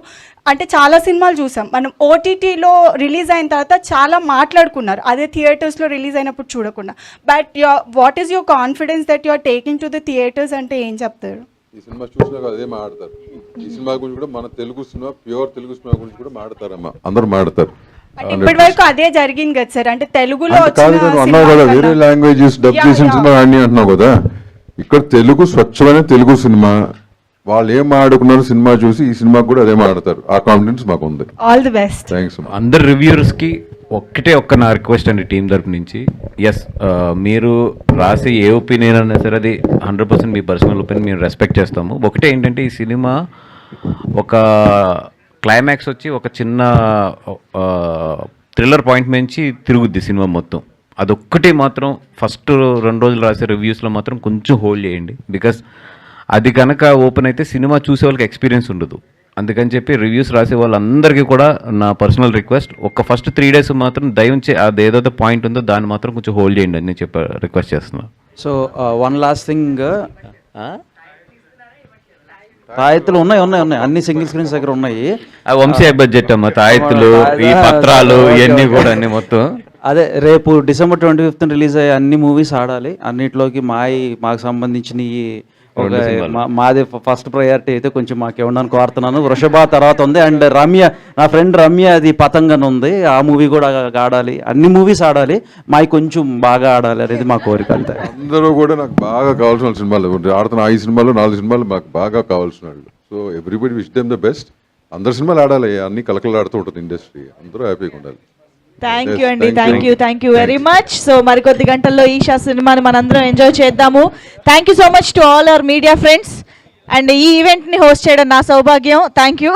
అంటే చాలా సినిమాలు చూసాం మనం, ఓటీటీలో రిలీజ్ అయిన తర్వాత చాలా మాట్లాడుకున్నారు, అదే థియేటర్స్లో రిలీజ్ అయినప్పుడు చూడకుండా. But what is your confidence that you are taking to the theatres అంటే ఏం చెప్తారు? ఈ సినిమా చూసినాక అదే మాట్లాడతారు. ఈ సినిమా గురించి కూడా మన Telugu cinema, pure Telugu cinema గురించి కూడా మాట్లాడతారమ్మా, అందరూ మాట్లాడతారు. ఇప్పటి వరకు అదే జరిగింది కదా సార్, అంటే తెలుగులో అన్నావు కదా వేరే లాంగ్వేజెస్ డబ్ చేసిన సినిమా అన్ని అంటున్నావు కదా, ఇక్కడ తెలుగు స్వచ్ఛమైన తెలుగు సినిమా, వాళ్ళు ఏం ఆడుకున్నారు సినిమా చూసి ఈ సినిమా కూడా అదే మాట్లాడతారు. ఆ కాన్ఫిడెన్స్ మాకు ఉంది. All the best. థ్యాంక్స్. అందరు రివ్యూర్స్కి ఒక్క నా రిక్వెస్ట్ అండి టీం తరపు నుంచి. ఎస్, మీరు రాసి ఏ ఒపీనియన్ అయినా సరే అది 100% మీ పర్సనల్ ఒపీనియన్ మేము రెస్పెక్ట్ చేస్తాము. ఒకటే ఏంటంటే ఈ సినిమా ఒక క్లైమాక్స్ వచ్చి ఒక చిన్న థ్రిల్లర్ పాయింట్ నుంచి తిరుగుద్ది సినిమా మొత్తం. అదొక్కటి మాత్రం ఫస్ట్ 2 రోజులు రాసే రివ్యూస్లో మాత్రం కొంచెం హోల్డ్ చేయండి. బికాస్ అది కనుక ఓపెన్ అయితే సినిమా చూసే వాళ్ళకి ఎక్స్పీరియన్స్ ఉండదు. అందుకని చెప్పి రివ్యూస్ రాసే వాళ్ళందరికీ కూడా నా పర్సనల్ రిక్వెస్ట్, ఒక ఫస్ట్ 3 days మాత్రం దయవుంచి అది ఏదైతే పాయింట్ ఉందో దాన్ని మాత్రం కొంచెం హోల్డ్ చేయండి అని చెప్పి రిక్వెస్ట్ చేస్తున్నాను. సో వన్ లాస్ట్ థింగ్, తాయెత్తులు ఉన్నాయి అన్ని సింగిల్ స్క్రీన్స్ దగ్గర ఉన్నాయి. వంశీ బడ్జెట్ అమ్మ, తాయెత్తులు, ఈ పత్రాలు ఇవన్నీ కూడా అన్ని మొత్తం అదే రేపు December 25th రిలీజ్ అయ్యే అన్ని మూవీస్ ఆడాలి. అన్నిట్లోకి మాకు సంబంధించిన మాది ఫస్ట్ ప్రయారిటీ అయితే కొంచెం మాకు ఏమన్నా కోరుతున్నాను. వృషభ తర్వాత ఉంది, అండ్ రమ్య, నా ఫ్రెండ్ రమ్య, అది పతంగన్ ఉంది, ఆ మూవీ కూడా ఆడాలి. అన్ని మూవీస్ ఆడాలి, మాకు కొంచెం బాగా ఆడాలి అనేది మా కోరిక అంతే. అందరూ కూడా నాకు బాగా కావాల్సిన సినిమాలు ఆడుతున్న 5 సినిమాలు 4 సినిమాలు మాకు బాగా కావాల్సిన వాళ్ళు. So everybody wish them the best. అందరు సినిమాలు ఆడాలి, అన్ని కలకలాడుతూ ఉంటుంది ఇండస్ట్రీ, అందరూ హ్యాపీగా ఉండాలి. థ్యాంక్ యూ అండి, thank you very much. So మరికొద్ది గంటల్లో ఈషా సినిమాని మనందరం ఎంజాయ్ చేద్దాము. Thank you so much to all our media friends. And ఈ ఈవెంట్ని హోస్ట్ చేయడం నా సౌభాగ్యం. Thank you.